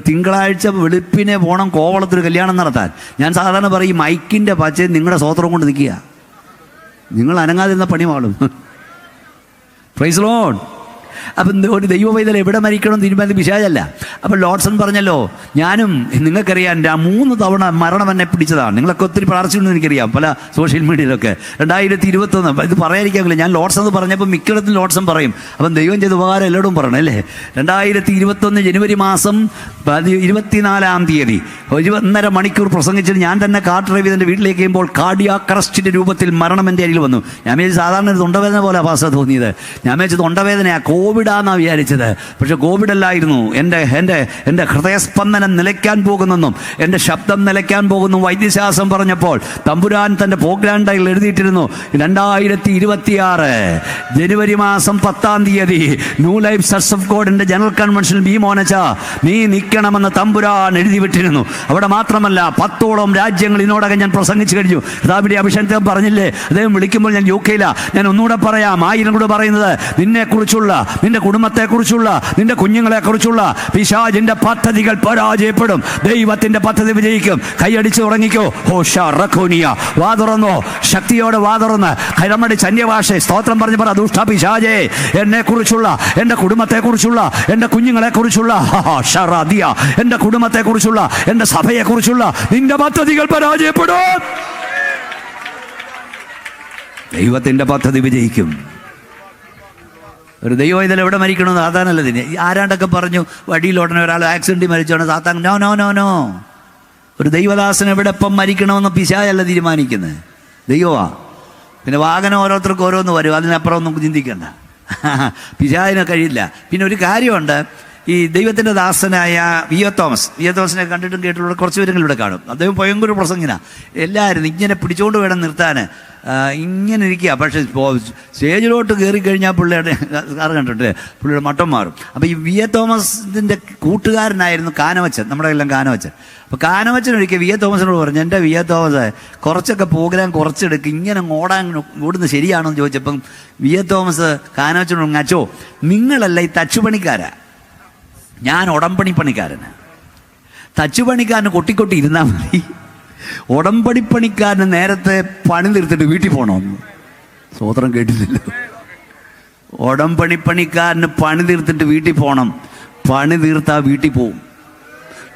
തിങ്കളാഴ്ച വെളുപ്പിനെ പോകണം കോവളത്തൊരു കല്യാണം നടത്താൻ. ഞാൻ സാധാരണ പറയും, മൈക്കിൻ്റെ പച്ചയും നിങ്ങളുടെ സ്വോത്രം കൊണ്ട് നിൽക്കുക, നിങ്ങൾ അനങ്ങാതിരുന്ന പണി വാളും. Praise Lord. അപ്പം ഒരു ദൈവ പൈതൽ എവിടെ മരിക്കണം തീരുമാനം പിശാചല്ല. അപ്പം ലോർഡ്സൺ പറഞ്ഞല്ലോ, ഞാനും നിങ്ങൾക്കറിയാം 3 തവണ മരണം എന്നെ പിടിച്ചതാണ്. നിങ്ങളൊക്കെ ഒത്തിരി പ്രാർത്ഥിച്ചിട്ടുണ്ടെന്ന് എനിക്കറിയാം, പല സോഷ്യൽ മീഡിയയിലൊക്കെ. 2021 ഇത് പറയാതിരിക്കാമില്ല. ഞാൻ ലോർഡ്സൺ എന്ന് പറഞ്ഞപ്പോൾ മിക്കയിടത്തും ലോർഡ്സൺ പറയും. അപ്പം ദൈവം ചെയ്ത ഉപകാരം എല്ലായിടും പറയണം, അല്ലേ? 2021 ജനുവരി മാസം 24-ാം തീയതി 1.5 മണിക്കൂർ പ്രസംഗിച്ചിട്ട് ഞാൻ തന്നെ കാർ ഡ്രൈവ് ചെയ്ത് എൻ്റെ വീട്ടിലേക്ക് കഴിയുമ്പോൾ കാർഡിയാക് അറസ്റ്റിൻ്റെ രൂപത്തിൽ മരണം എൻ്റെ അരികിൽ വന്നു. ഞാൻ വിചാരിച്ചു സാധാരണ തൊണ്ടവേദന പോലെ പാസ തോന്നിയത്. ഞാൻ വിചാരിച്ചു തൊണ്ടവേദനയാണ്, കോവിഡാന്നാണ് വിചാരിച്ചത്. പക്ഷെ കോവിഡ് അല്ലായിരുന്നു. എൻ്റെ ഹൃദയസ്പന്ദനം നിലയ്ക്കാൻ പോകുന്നെന്നും എൻ്റെ ശബ്ദം നിലയ്ക്കാൻ പോകുന്നു വൈദ്യശാസ്ത്രം പറഞ്ഞപ്പോൾ തമ്പുരാൻ തൻ്റെ പ്രോഗ്രാം ടൈൽ എഴുതിയിട്ടിരുന്നു, 2026 ജനുവരി മാസം 10-ാം തീയതി ന്യൂ ലൈഫ് ചർച്ച് ഓഫ് ഗോഡിൻ്റെ ജനറൽ കൺവെൻഷൻ ഭീമോനച്ച നീ നിൽക്കണമെന്ന് തമ്പുരാൻ എഴുതി വിട്ടിരുന്നു. അവിടെ മാത്രമല്ല 10ഓളം രാജ്യങ്ങൾ ഇതിനോടകം ഞാൻ പ്രസംഗിച്ചു കഴിഞ്ഞു. കർത്താവിന്റെ അഭിഷേകം പറഞ്ഞില്ലേ, അദ്ദേഹം വിളിക്കുമ്പോൾ ഞാൻ UK ഞാൻ ഒന്നുകൂടെ പറയാം, 1000 കൂടെ പറയുന്നത് നിന്നെക്കുറിച്ചുള്ള, നിന്റെ കുടുംബത്തെക്കുറിച്ചുള്ള, നിന്റെ കുഞ്ഞുങ്ങളെക്കുറിച്ചുള്ള പിശാചിന്റെ പദ്ധതികൾ പരാജയപ്പെടും. ദൈവത്തിന്റെ പദ്ധതി വിജയിക്കും. കൈയടിച്ച് ഉറങ്ങിക്കോ. ഹോഷറഖോനിയ, വാ തുറന്നോ, ശക്തിയോടെ വാ തുറന്ന് കരമടിച്ച് അന്യഭാഷ സ്തോത്രം പറഞ്ഞ് പറ, ദുഷ്ട പിശാചേ, എന്നെക്കുറിച്ചുള്ള, എൻ്റെ കുടുംബത്തെക്കുറിച്ചുള്ള, എൻ്റെ കുഞ്ഞുങ്ങളെക്കുറിച്ചുള്ള, ഷറദിയ, എൻ്റെ കുടുംബത്തെക്കുറിച്ചുള്ള, എൻ്റെ സഭയെക്കുറിച്ചുള്ള നിന്റെ പദ്ധതികൾ പരാജയപ്പെടും. ദൈവത്തിന്റെ പദ്ധതി വിജയിക്കും. ഒരു ദൈവം ഇതിൽ എവിടെ മരിക്കണമെന്ന് സാത്താനല്ല ഇതിന്. ആരാണ്ടൊക്കെ പറഞ്ഞു വഴിയിൽ ഉടനെ ഒരാൾ ആക്സിഡൻറ്റിൽ മരിച്ചോണ്ട് സാത്താൻ നോ നോ നോ നോ. ഒരു ദൈവദാസൻ എവിടെ ഇപ്പം മരിക്കണമെന്ന് പിശാചല്ല തീരുമാനിക്കുന്നത്, ദൈവമാ. പിന്നെ വാഹനം ഓരോരുത്തർക്കും ഓരോന്ന് വരും, അതിനപ്പുറം ഒന്നും ചിന്തിക്കണ്ട. പിശാചിന് കഴിയില്ല. പിന്നെ ഒരു കാര്യമുണ്ട്, ഈ ദൈവത്തിൻ്റെ ദാസനായ വി എ തോമസിനെ കണ്ടിട്ടും കേട്ടിട്ടുള്ള കുറച്ച് പേരെങ്കിലും ഇവിടെ കാണും. അദ്ദേഹം ഭയങ്കര പ്രസംഗിനാണ്. എല്ലാവരും ഇങ്ങനെ പിടിച്ചുകൊണ്ട് വേണം നിർത്താൻ, ഇങ്ങനെ ഇരിക്കുക. പക്ഷേ സ്റ്റേജിലോട്ട് കയറിക്കഴിഞ്ഞാൽ പുള്ളിയുടെ സാറ് കണ്ടിട്ടില്ലേ, പുള്ളിയുടെ മട്ടം മാറും. അപ്പോൾ ഈ വി എ തോമസിൻ്റെ കൂട്ടുകാരനായിരുന്നു കാനവച്ചൻ, നമ്മുടെ എല്ലാം കാനവച്ചൻ. അപ്പോൾ കാനവച്ചൻ ഒരിക്കൽ വി എ തോമസിനോട് പറഞ്ഞു, എൻ്റെ വി എ തോമസ് കുറച്ചൊക്കെ പ്രോഗ്രാം കുറച്ചെടുക്കും, ഇങ്ങനെ ഓടുന്നത് ശരിയാണോ എന്ന് ചോദിച്ചപ്പം വി എ തോമസ് കാനവച്ചനോട്, അച്ചോ നിങ്ങളല്ല ഈ തച്ചുപണിക്കാരാ, ഞാൻ ഉടമ്പണിപ്പണിക്കാരന്. തച്ചുപണിക്കാരന് കൊട്ടിക്കൊട്ടി ഇരുന്നാൽ മതി, ഉടമ്പടിപ്പണിക്കാരന് നേരത്തെ പണി തീർത്തിട്ട് വീട്ടിൽ പോകണമെന്ന്. സ്വോത്രം കേട്ടില്ലല്ലോ. ഉടമ്പണിപ്പണിക്കാരന് പണി തീർത്തിട്ട് വീട്ടിൽ പോകണം. പണി തീർത്താ വീട്ടിൽ പോവും,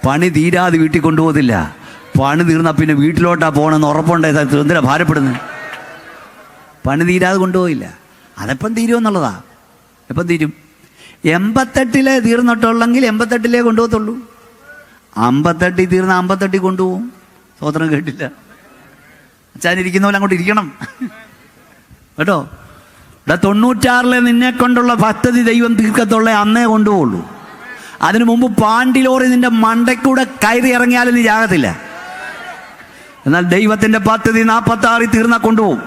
പണി തീരാതെ വീട്ടിൽ കൊണ്ടുപോകത്തില്ല. പണി തീർന്നാൽ പിന്നെ വീട്ടിലോട്ടാ പോകണമെന്ന് ഉറപ്പുണ്ടായത് എന്തിനാ ഭാരപ്പെടുന്നത്? പണി തീരാതെ കൊണ്ടുപോയില്ല. അതെപ്പം തീരുമെന്നുള്ളതാ. എപ്പം തീരും? 88 തീർന്നിട്ടുള്ളെങ്കിൽ 88 കൊണ്ടുപോകത്തുള്ളൂ. 58 തീർന്ന 58 കൊണ്ടുപോകും. സ്വോത്രം കേട്ടില്ല. അച്ഛനിരിക്കുന്ന പോലെ അങ്ങോട്ട് ഇരിക്കണം കേട്ടോ. ഇവിടെ 96 നിന്നെ കൊണ്ടുള്ള പദ്ധതി ദൈവം തീർക്കത്തുള്ള അന്നേ കൊണ്ടുപോകുള്ളൂ. അതിനു മുമ്പ് പാണ്ടിലോറി നിന്റെ മണ്ടയ്ക്കൂടെ കയറി ഇറങ്ങിയാലും നീ ജാകത്തില്ല. എന്നാൽ ദൈവത്തിന്റെ പദ്ധതി 46 തീർന്നാ കൊണ്ടുപോകും.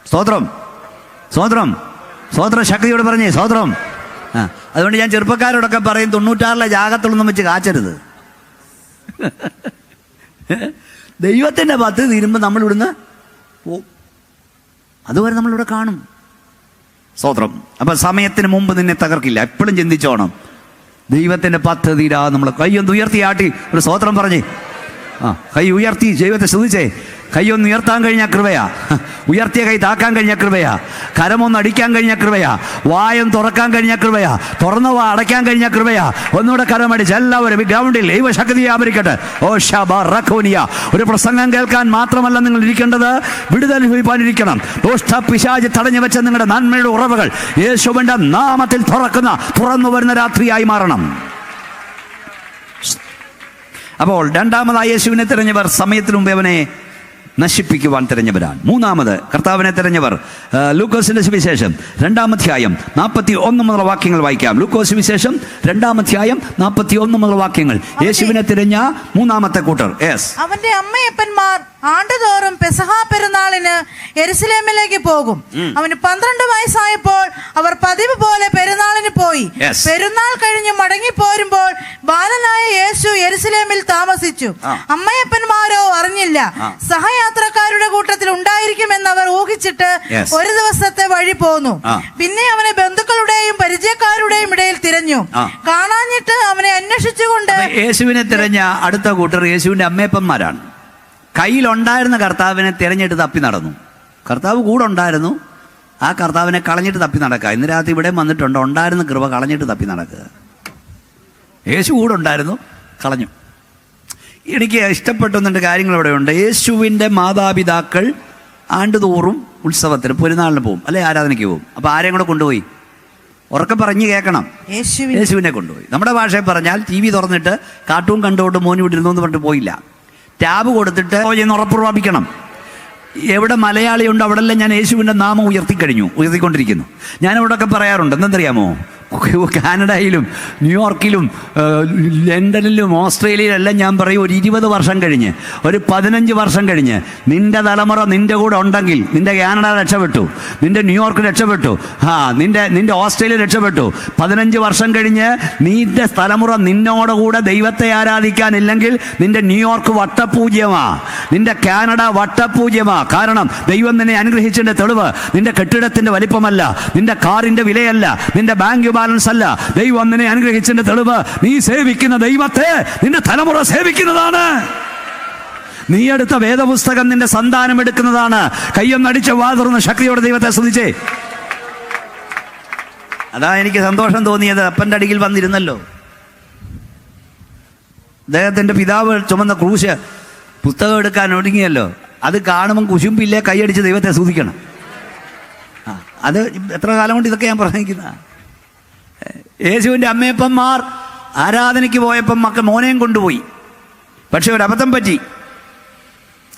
സ്തോത്രം, സ്തോത്രം, സ്തോത്രം. ശക്തിയോട് പറഞ്ഞേ സ്തോത്രം. അതുകൊണ്ട് ഞാൻ ചെറുപ്പക്കാരോടൊക്കെ പറയും, 96 ജാകത്തുള്ളൊന്നും വെച്ച് കാച്ചരുത്. ദൈവത്തിന്റെ പദ്ധതി തീരുമ്പോൾ നമ്മളിവിടുന്ന് പോവും. അതുവരെ നമ്മളിവിടെ കാണും. സ്തോത്രം. അപ്പൊ സമയത്തിന് മുമ്പ് നിന്നെ തകർക്കില്ല. എപ്പോഴും ചിന്തിച്ചോണം, ദൈവത്തിന്റെ പദ്ധതി തീരാ. നമ്മൾ കൈയൊന്ന് ഉയർത്തിയാട്ടി ഒരു സ്തോത്രം പറഞ്ഞേ. കൈ ഉയർത്തി ദൈവത്തെ സ്തുതിച്ചേ. കൈയൊന്ന് ഉയർത്താൻ കഴിഞ്ഞ കൃപയാ, ഉയർത്തിയ കൈ താക്കാൻ കഴിഞ്ഞ കൃപയാ, കരമൊന്ന് അടിക്കാൻ കഴിഞ്ഞ കൃപയാ, വായം തുറക്കാൻ കഴിഞ്ഞ കൃപയാ, തുറന്ന വാ അടയ്ക്കാൻ കഴിഞ്ഞ കൃപയാ. ഒന്നുകൂടെ കരമടിച്ച് എല്ലാവരും ഗ്രൗണ്ടിൽ ദൈവശക്തി വ്യാപരിക്കട്ടെ. ഓ ശബറഖോനിയ. ഒരു പ്രസംഗം കേൾക്കാൻ മാത്രമല്ല നിങ്ങൾ ഇരിക്കേണ്ടത്, വിടുതലുഭവിപ്പാനിരിക്കണം. ദുഷ്ട പിശാച് തടഞ്ഞു വെച്ച നിങ്ങളുടെ നന്മയുടെ ഉറവുകൾ യേശുവിന്റെ നാമത്തിൽ തുറന്നു വരുന്ന രാത്രിയായി മാറണം. അപ്പോൾ രണ്ടാമതായി യേശുവിനെ തിരഞ്ഞവർ സമയത്തിന് മുമ്പേ അവനെ നശിപ്പിക്കുവാൻ തിരഞ്ഞവരാണ്. മൂന്നാമത് കർത്താവിനെ തിരഞ്ഞവർ. ലൂക്കോസിന്റെ സുവിശേഷം 2-ാം അധ്യായം 41 മുതലുള്ള വാക്യങ്ങൾ വായിക്കാം. ലൂക്കോസ് സുവിശേഷം 2-ാം അധ്യായം 41 മുതലുള്ള വാക്യങ്ങൾ. യേശുവിനെ തിരഞ്ഞ മൂന്നാമത്തെ കൂട്ടർ. അവന്റെ അമ്മയപ്പന്മാർ ആണ്ടുതോറും പെസഹ പെരുന്നാളിന് യെരുശലേമിലേക്ക് പോകും. അവന് 12 വയസ്സായപ്പോൾ അവർ പതിവ് പോലെ പെരുന്നാളിന് പോയി. പെരുന്നാൾ കഴിഞ്ഞ് മടങ്ങി പോരുമ്പോൾ ബാലനായ യേശു യെരുശലേമിൽ താമസിച്ചു. അമ്മയപ്പന്മാരോ അറിഞ്ഞില്ല. സഹയാത്രക്കാരുടെ കൂട്ടത്തിൽ ഉണ്ടായിരിക്കുമെന്ന് അവർ ഊഹിച്ചിട്ട് ഒരു ദിവസത്തെ വഴി പോന്നു. പിന്നെ അവനെ ബന്ധുക്കളുടെയും പരിചയക്കാരുടെയും ഇടയിൽ തിരഞ്ഞു. കാണാഞ്ഞിട്ട് അവനെ അന്വേഷിച്ചുകൊണ്ട് യേശുവിനെ തിരഞ്ഞ അടുത്ത കൂട്ടർ യേശുവിന്റെ അമ്മയപ്പന്മാരാണ്. കയ്യിലുണ്ടായിരുന്ന കർത്താവിനെ തിരഞ്ഞിട്ട് തപ്പി നടന്നു. കർത്താവ് കൂടെ ഉണ്ടായിരുന്നു, ആ കർത്താവിനെ കളഞ്ഞിട്ട് തപ്പി നടക്കുക. ഇന്ന് രാത്രി ഇവിടെ വന്നിട്ടുണ്ട്, ഉണ്ടായിരുന്ന കൃപ കളഞ്ഞിട്ട് തപ്പി നടക്കുക. യേശു കൂടെ ഉണ്ടായിരുന്നു, കളഞ്ഞു. എനിക്ക് ഇഷ്ടപ്പെട്ടുന്നുണ്ട് കാര്യങ്ങൾ ഇവിടെ ഉണ്ട്. യേശുവിൻ്റെ മാതാപിതാക്കൾ ആണ്ടുതോറും ഉത്സവത്തിന് പെരുന്നാളിന് പോകും, അല്ലെ ആരാധനയ്ക്ക് പോകും. അപ്പോൾ ആരെയും കൂടെ കൊണ്ടുപോയി? ഉറക്കെ പറഞ്ഞ് കേൾക്കണം, യേശുവിനെ കൊണ്ടുപോയി. നമ്മുടെ ഭാഷയിൽ പറഞ്ഞാൽ TV തുറന്നിട്ട് കാർട്ടൂൺ കണ്ടുകൊണ്ട് മോന് വിട്ടിരുന്നു എന്ന് പറഞ്ഞിട്ട് പോയില്ല. ടാബ് കൊടുത്തിട്ട് എന്ന് ഉറപ്പുറപ്പിക്കണം. എവിടെ മലയാളിയുണ്ട് അവിടെല്ലാം ഞാൻ യേശുവിൻ്റെ നാമം ഉയർത്തിക്കൊണ്ടിരിക്കുന്നു. ഞാനിവിടെയൊക്കെ പറയാറുണ്ട്, എന്തെന്നറിയാമോ, കാനഡയിലും ന്യൂയോർക്കിലും ലണ്ടനിലും ഓസ്ട്രേലിയയിലും എല്ലാം ഞാൻ പറയും, ഒരു 20 വർഷം കഴിഞ്ഞ്, ഒരു 15 വർഷം കഴിഞ്ഞ് നിന്റെ തലമുറ നിന്റെ കൂടെ ഉണ്ടെങ്കിൽ നിന്റെ കാനഡ രക്ഷപ്പെട്ടു, നിന്റെ ന്യൂയോർക്ക് രക്ഷപ്പെട്ടു, നിന്റെ ഓസ്ട്രേലിയ രക്ഷപ്പെട്ടു. 15 വർഷം കഴിഞ്ഞ് നിന്റെ തലമുറ നിന്നോടുകൂടെ ദൈവത്തെ ആരാധിക്കാനില്ലെങ്കിൽ നിന്റെ ന്യൂയോർക്ക് വട്ടപൂജ്യമാ, നിന്റെ കാനഡ വട്ടപൂജ്യമാ. കാരണം ദൈവം നിന്നെ അനുഗ്രഹിച്ചതിന്റെ തെളിവ് നിന്റെ കെട്ടിടത്തിന്റെ വലിപ്പമല്ല, നിന്റെ കാറിന്റെ വിലയല്ല, നിന്റെ ബാങ്ക് ബാലൻസ് അല്ല. ദൈവം നിന്നെ അനുഗ്രഹിച്ചതിന്റെ തെളിവ് നീ സേവിക്കുന്ന ദൈവത്തെ നിന്റെ തലമുറ സേവിക്കുന്നതാണ്. നീ എടുത്ത വേദപുസ്തകം നിന്റെ സന്താനം എടുക്കുന്നതാണ്. കയ്യൊന്നടിച്ച് വാ തുറന്ന് ശക്തിയോടെ ദൈവത്തെ സ്തുതിച്ചേ. അതാ എനിക്ക് സന്തോഷം തോന്നിയത്. അപ്പൻ്റെ അടിയിൽ വന്നിരുന്നല്ലോ, അദ്ദേഹത്തിൻ്റെ പിതാവ് ചുമന്ന ക്രൂശ് പുസ്തകം എടുക്കാൻ ഒടുങ്ങിയല്ലോ. അത് കാണുമ്പം കുശുമ്പില്ലേ, കൈയടിച്ച് ദൈവത്തെ സ്തുതിക്കണം. അത് എത്ര കാലം കൊണ്ട് ഇതൊക്കെ ഞാൻ പറഞ്ഞിരിക്കുന്ന. യേശുവിൻ്റെ അമ്മയപ്പന്മാർ ആരാധനയ്ക്ക് പോയപ്പം മോനെയും കൊണ്ടുപോയി. പക്ഷെ ഒരു അബദ്ധം പറ്റി.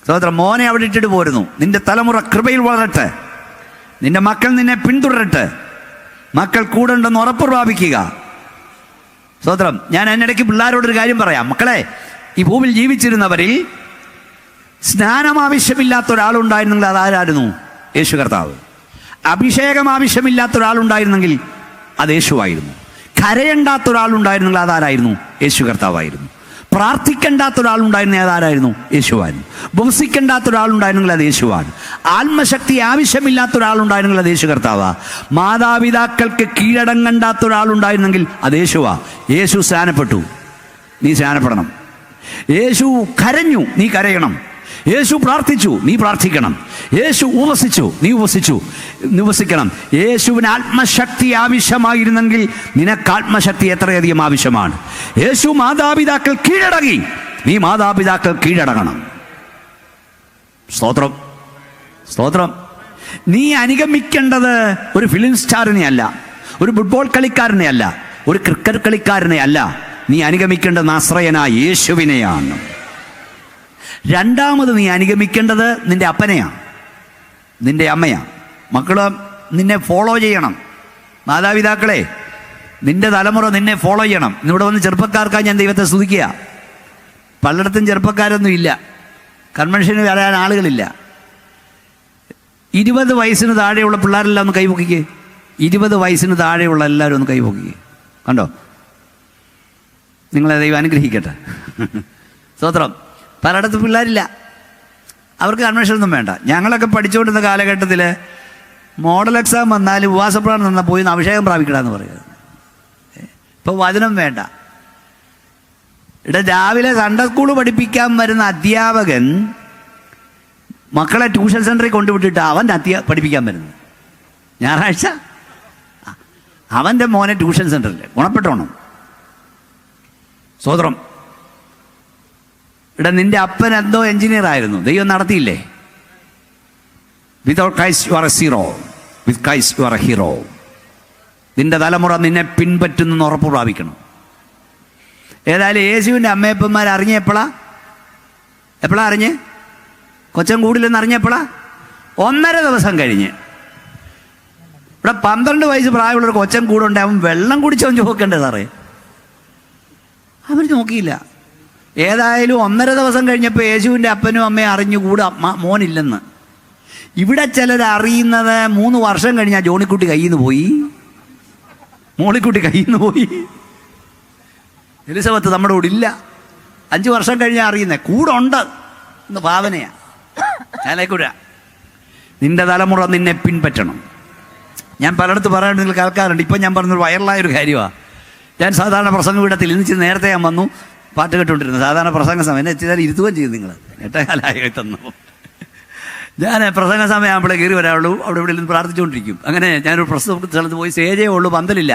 സഹോദരൻ, മോനെ അവിടെ ഇട്ടിട്ട് പോരുന്നു. നിന്റെ തലമുറ കൃപയിൽ വളരട്ടെ, നിന്റെ മക്കൾ നിന്നെ പിന്തുടരട്ടെ, മക്കൾ കൂടെ ഉണ്ടെന്ന് ഉറപ്പ് പ്രാപിക്കുക. സഹോദരം, ഞാൻ അതിനിടയ്ക്ക് പിള്ളേരോടൊരു കാര്യം പറയാം. മക്കളെ, ഈ ഭൂമിയിൽ ജീവിച്ചിരുന്നവരിൽ സ്നാനം ആവശ്യമില്ലാത്ത ഒരാളുണ്ടായിരുന്നെങ്കിൽ അതാരായിരുന്നു? യേശു കർത്താവ്. അഭിഷേകം ആവശ്യമില്ലാത്ത ഒരാളുണ്ടായിരുന്നെങ്കിൽ അത് യേശുവായിരുന്നു. കരയണ്ടാത്ത ഒരാളുണ്ടായിരുന്നെങ്കിൽ അതാരായിരുന്നു? യേശു കർത്താവായിരുന്നു. പ്രാർത്ഥിക്കേണ്ടാത്ത ഒരാളുണ്ടായിരുന്നെങ്കിൽ അതാരായിരുന്നു? യേശുവായിരുന്നു. ഉപവസിക്കേണ്ടാത്ത ഒരാളുണ്ടായിരുന്നെങ്കിൽ അത് യേശുവാണ്. ആത്മശക്തി ആവശ്യമില്ലാത്ത ഒരാളുണ്ടായിരുന്നെങ്കിൽ അത് യേശു കർത്താവാ. മാതാപിതാക്കൾക്ക് കീഴടങ്ങണ്ടാത്ത ഒരാളുണ്ടായിരുന്നെങ്കിൽ അത് യേശുവാ. യേശു സ്നാനപ്പെട്ടു, നീ സ്നാനപ്പെടണം. യേശു കരഞ്ഞു, നീ കരയണം. യേശു പ്രാർത്ഥിച്ചു, നീ പ്രാർത്ഥിക്കണം. യേശു ഉപവസിച്ചു, നീ ഉപവസിക്കണം. യേശുവിന് ആത്മശക്തി ആവശ്യമായിരുന്നെങ്കിൽ നിനക്ക് ആത്മശക്തി എത്രയധികം ആവശ്യമാണ്. യേശു മാതാപിതാക്കൾ കീഴടങ്ങി, നീ മാതാപിതാക്കൾ കീഴടങ്ങണം. സ്തോത്രം, സ്തോത്രം. നീ അനുഗമിക്കേണ്ടത് ഒരു ഫിലിം സ്റ്റാറിനെ അല്ല, ഒരു ഫുട്ബോൾ കളിക്കാരനെ അല്ല, ഒരു ക്രിക്കറ്റ് കളിക്കാരനെ അല്ല. നീ അനുഗമിക്കേണ്ടത് നാസ്രയനായ യേശുവിനെയാണ്. രണ്ടാമത് നീ അനുഗമിക്കേണ്ടത് നിന്റെ അപ്പനെയാണ്, നിന്റെ അമ്മയാണ്. മക്കള് നിന്നെ ഫോളോ ചെയ്യണം. മാതാപിതാക്കളെ, നിന്റെ തലമുറ നിന്നെ ഫോളോ ചെയ്യണം. ഇന്നിവിടെ വന്ന് ചെറുപ്പക്കാർക്കായി ഞാൻ ദൈവത്തെ സ്തുതിക്കുക. പലയിടത്തും ചെറുപ്പക്കാരൊന്നും ഇല്ല, കൺവെൻഷന് വരാൻ ആളുകളില്ല. 20 വയസ്സിന് താഴെയുള്ള പിള്ളേരെല്ലാം ഒന്ന് കൈപൊക്കിക്കേ. 20 വയസ്സിന് താഴെയുള്ള എല്ലാവരും ഒന്ന് കൈപൊക്കിക്കേ. കണ്ടോ? നിങ്ങളെ ദൈവം അനുഗ്രഹിക്കട്ടെ. സ്തോത്രം. പലയിടത്തും പിള്ളേരില്ല, അവർക്ക് കൺവെൻഷനൊന്നും വേണ്ട. ഞങ്ങളൊക്കെ പഠിച്ചുകൊണ്ടിരുന്ന കാലഘട്ടത്തിൽ മോഡൽ എക്സാം വന്നാൽ ഉപവാസപ്രാണം നിന്നാൽ പോയി അഭിഷേകം പ്രാപിക്കണമെന്ന് പറയുന്നത്. ഇപ്പോൾ വചനം വേണ്ട. ഇവിടെ രാവിലെ സൺഡേ സ്കൂൾ പഠിപ്പിക്കാൻ വരുന്ന അധ്യാപകൻ മക്കളെ ട്യൂഷൻ സെൻ്ററിൽ കൊണ്ടുവിട്ടിട്ട് അവൻ പഠിപ്പിക്കാൻ വരുന്നത്. ഞായറാഴ്ച അവൻ്റെ മോനെ ട്യൂഷൻ സെൻ്ററിൽ ഗുണപ്പെട്ടോണം. സ്വതന്ത്രം. ഇവിടെ നിന്റെ അപ്പൻ എന്തോ എഞ്ചിനീയർ ആയിരുന്നു, ദൈവം നടത്തിയില്ലേ? Without Christ you are a zero, with Christ you are a hero. നിന്റെ തലമുറ നിന്നെ പിൻപറ്റുന്നെന്ന് ഉറപ്പ് പ്രാപിക്കണം. ഏതായാലും യേശുവിൻ്റെ അമ്മയപ്പന്മാർ അറിഞ്ഞ എപ്പോഴാ അറിഞ്ഞ്? കൊച്ചൻ കൂടില്ലെന്ന് അറിഞ്ഞപ്പോഴാ? 1.5 ദിവസം കഴിഞ്ഞ്. ഇവിടെ 12 വയസ്സ് പ്രായമുള്ളൊരു കൊച്ചൻ കൂടുണ്ട്, അവൻ വെള്ളം കുടിച്ചവൻ ചോദിക്കണ്ടേ സാറേ? അവർ നോക്കിയില്ല. ഏതായാലും 1.5 ദിവസം കഴിഞ്ഞപ്പോൾ യേശുവിൻ്റെ അപ്പനും അമ്മയും അറിഞ്ഞുകൂടാ മോനില്ലെന്ന്. ഇവിടെ ചിലർ അറിയുന്നത് 3 വർഷം കഴിഞ്ഞാൽ ജോണിക്കുട്ടി കയ്യിൽ നിന്ന് പോയി, മോളിക്കുട്ടി കയ്യിൽ നിന്ന് പോയി. എലിസബത്ത് നമ്മുടെ കൂടെ ഇല്ല. 5 വർഷം കഴിഞ്ഞാൽ അറിയുന്നത് കൂടെ ഉണ്ട് എന്ന് ഭാവനയാണ്. ഞാനേക്കൂട. നിന്റെ തലമുറ നിന്നെ പിൻപറ്റണം. ഞാൻ പലയിടത്ത് പറയാൻ നിങ്ങൾ കേൾക്കാറുണ്ട്. ഇപ്പം ഞാൻ പറഞ്ഞൊരു വൈറലായൊരു കാര്യമാണ്. ഞാൻ സാധാരണ പ്രസംഗ പീഠത്തിൽ ഇന്ന് നേരത്തെ ഞാൻ വന്നു പാട്ട് കേട്ടുകൊണ്ടിരുന്നു. സാധാരണ പ്രസംഗ സമയം എന്നെ എത്തിയാൽ ഇരുത്തുകയും ചെയ്തു. നിങ്ങൾ 8 കാലമായി തന്നു. ഞാൻ പ്രസംഗ സമയം ആകുമ്പോഴേ കയറി വരാവുള്ളൂ. അവിടെ ഇവിടെ നിന്ന് പ്രാർത്ഥിച്ചുകൊണ്ടിരിക്കും. അങ്ങനെ ഞാനൊരു പ്രസംഗ സ്ഥലത്ത് പോയി, സ്റ്റേജേ ഉള്ളൂ, പന്തലില്ല.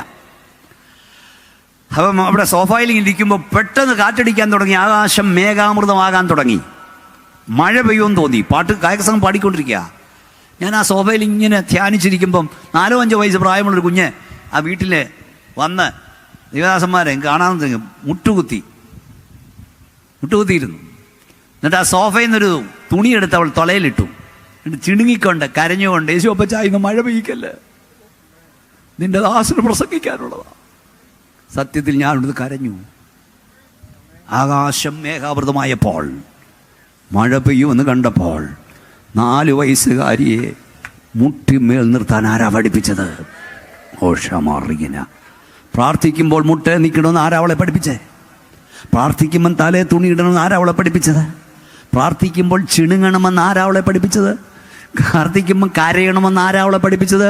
അപ്പം അവിടെ സോഫയിൽ ഇരിക്കുമ്പോൾ പെട്ടെന്ന് കാറ്റടിക്കാൻ തുടങ്ങി, ആകാശം മേഘാമൃതമാകാൻ തുടങ്ങി, മഴ പെയ്യുമെന്ന് തോന്നി. പാട്ട് കായകസംഘം പാടിക്കൊണ്ടിരിക്കുക. ഞാൻ ആ സോഫയിൽ ഇങ്ങനെ ധ്യാനിച്ചിരിക്കുമ്പം 4-5 വയസ്സ് പ്രായമുള്ളൊരു കുഞ്ഞ് ആ വീട്ടിൽ വന്ന് ദേവദാസന്മാരെ കാണാൻ മുട്ടുകുത്തിയിരുന്നു. എന്നിട്ട് ആ സോഫയിൽ നിന്നൊരു തുണിയെടുത്ത് അവൾ തൊളയിലിട്ടു. എന്നിട്ട് ചിണുങ്ങിക്കൊണ്ട് കരഞ്ഞുകൊണ്ട്, യേശു അപ്പച്ച ഇന്ന് മഴ പെയ്യിക്കല്ലേ, നിന്റെ ദാസന് പ്രസംഗിക്കാനുള്ളതാ. സത്യത്തിൽ ഞാനിവിടുന്ന് കരഞ്ഞു. ആകാശം മേഘാവൃതമായപ്പോൾ മഴ പെയ്യുമെന്ന് കണ്ടപ്പോൾ 4 വയസ്സുകാരിയെ മുട്ടിമേൽ നിർത്താൻ ആരാ പഠിപ്പിച്ചത്? ഓഷമാറിയിന. പ്രാർത്ഥിക്കുമ്പോൾ മുട്ട നിൽക്കണമെന്ന് ആരാ അവളെ പഠിപ്പിച്ചേ? പ്രാർത്ഥിക്കുമ്പം തലേ തുണി ഇടണമെന്ന് ആരാ അവളെ പഠിപ്പിച്ചത്? പ്രാർത്ഥിക്കുമ്പോൾ ചിണുങ്ങണമെന്ന് ആരാ അവളെ പഠിപ്പിച്ചത്? പ്രാർത്ഥിക്കുമ്പോൾ കരയണമെന്ന് ആരാ അവളെ പഠിപ്പിച്ചത്?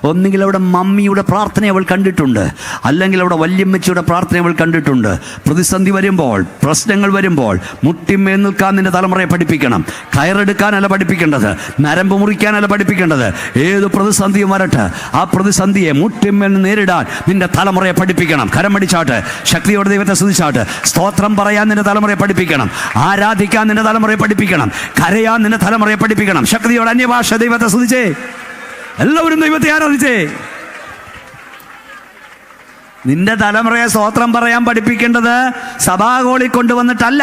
ഒന്നുകിൽ അവിടെ മമ്മിയുടെ പ്രാർത്ഥന അവൾ കണ്ടിട്ടുണ്ട്, അല്ലെങ്കിൽ അവിടെ വല്യമ്മച്ചിയുടെ പ്രാർത്ഥന അവൾ കണ്ടിട്ടുണ്ട്. പ്രതിസന്ധി വരുമ്പോൾ, പ്രശ്നങ്ങൾ വരുമ്പോൾ മുട്ടിമേൽ നിൽക്കാൻ നിന്റെ തലമുറയെ പഠിപ്പിക്കണം. കയറെടുക്കാനല്ല പഠിപ്പിക്കേണ്ടത്, നരമ്പ് മുറിക്കാനല്ല പഠിപ്പിക്കേണ്ടത്. ഏത് പ്രതിസന്ധിയും വരട്ടെ, ആ പ്രതിസന്ധിയെ മുട്ടിമേൽ നേരിടാൻ നിന്റെ തലമുറയെ പഠിപ്പിക്കണം. കരം പിടിച്ചാട്ട് ശക്തിയോടെ ദൈവത്തെ സ്തുതിച്ചാട്ട് സ്തോത്രം പറയാൻ നിന്റെ തലമുറയെ പഠിപ്പിക്കണം. ആരാധിക്കാൻ നിന്റെ തലമുറയെ പഠിപ്പിക്കണം. കരയാൻ നിന്റെ തലമുറയെ പഠിപ്പിക്കണം. ശക്തിയോടെ ഭാഷ ദൈവത്തെ സ്തുതിച്ചേ. എല്ലാവരും ദൈവത്തെ ആരാധിച്ചേ. നിന്റെ തലമുറയെ സ്തോത്രം പറയാൻ പഠിപ്പിക്കേണ്ടത് സഭാകോളി കൊണ്ടുവന്നിട്ടല്ല.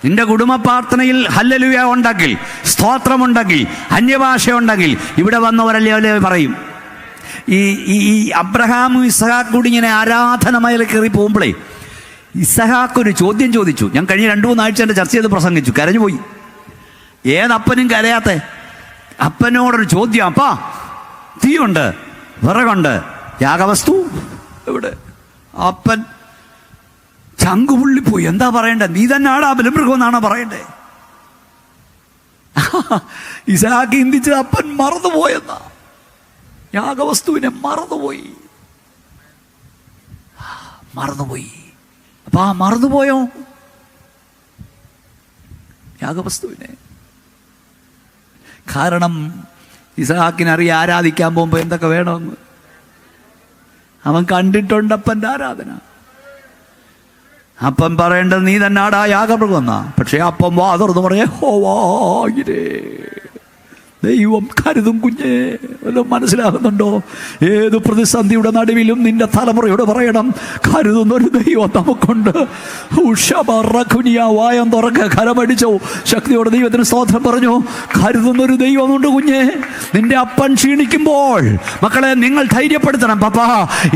നിന്റെ കുടുംബ പ്രാർത്ഥനയിൽ ഹല്ലേലൂയ ഉണ്ടെങ്കിൽ, സ്തോത്രമുണ്ടെങ്കിൽ, അന്യഭാഷ ഉണ്ടെങ്കിൽ ഇവിടെ വന്നവരല്ലേ പറയും. ഈ അബ്രഹാമും ഇസ്ഹാക്കും കൂടി ഇങ്ങനെ ആരാധനമയിൽ കയറി പോകുമ്പോഴേ ഇസ്ഹാക്ക് ഒരു ചോദ്യം ചോദിച്ചു. ഞാൻ കഴിഞ്ഞ 2-3 ആഴ്ച എൻ്റെ ചർച്ച ചെയ്ത് പ്രസംഗിച്ചു, കരഞ്ഞുപോയി. ഏതപ്പനും കരയാത്ത അപ്പനോടൊരു ചോദ്യം. അപ്പാ, തീയുണ്ട്, വിറകുണ്ട്, യാഗവസ്തു എവിടെ? അപ്പൻ ചങ്കുപുള്ളിപ്പോയി. എന്താ പറയണ്ടേ? നീ തന്നെ ആടാ ബലിമൃഗം എന്നാണോ പറയണ്ടേ? ഇസ്ഹാക്ക് ചിന്തിച്ചത് അപ്പൻ മറന്നുപോയെന്നാ. യാഗവസ്തുവിനെ മറന്നുപോയി. അപ്പൊ മറന്നുപോയോ യാഗവസ്തുവിനെ? കാരണം ഇസ്ഹാക്കിനറിയാം ആരാധിക്കാൻ പോകുമ്പോ എന്തൊക്കെ വേണമെന്ന്. അവൻ കണ്ടിട്ടുണ്ട് അപ്പൻ്റെ ആരാധന. അപ്പം പറയേണ്ടത് നീ തന്നെ ആടാ യാഗമൃഗം എന്നാ. പക്ഷെ അപ്പം വാതുറന്ന് പറയേ, ഹോവായിരേ, ദൈവം കരുതും കുഞ്ഞേ. വല്ലതും മനസ്സിലാകുന്നുണ്ടോ? ഏത് പ്രതിസന്ധിയുടെ നടുവിലും നിന്റെ തലമുറയോട് പറയണം, കരുതുന്നൊരു ദൈവം നമുക്കുണ്ട്. വായം തുറക്ക്, കരമടിച്ചോ, ശക്തിയോടെ ദൈവത്തിന് സ്തോത്രം പറഞ്ഞു. കരുതുന്നൊരു ദൈവമുണ്ട് കുഞ്ഞേ. നിന്റെ അപ്പൻ ക്ഷീണിക്കുമ്പോൾ മക്കളെ നിങ്ങൾ ധൈര്യപ്പെടുത്തണം. പപ്പാ,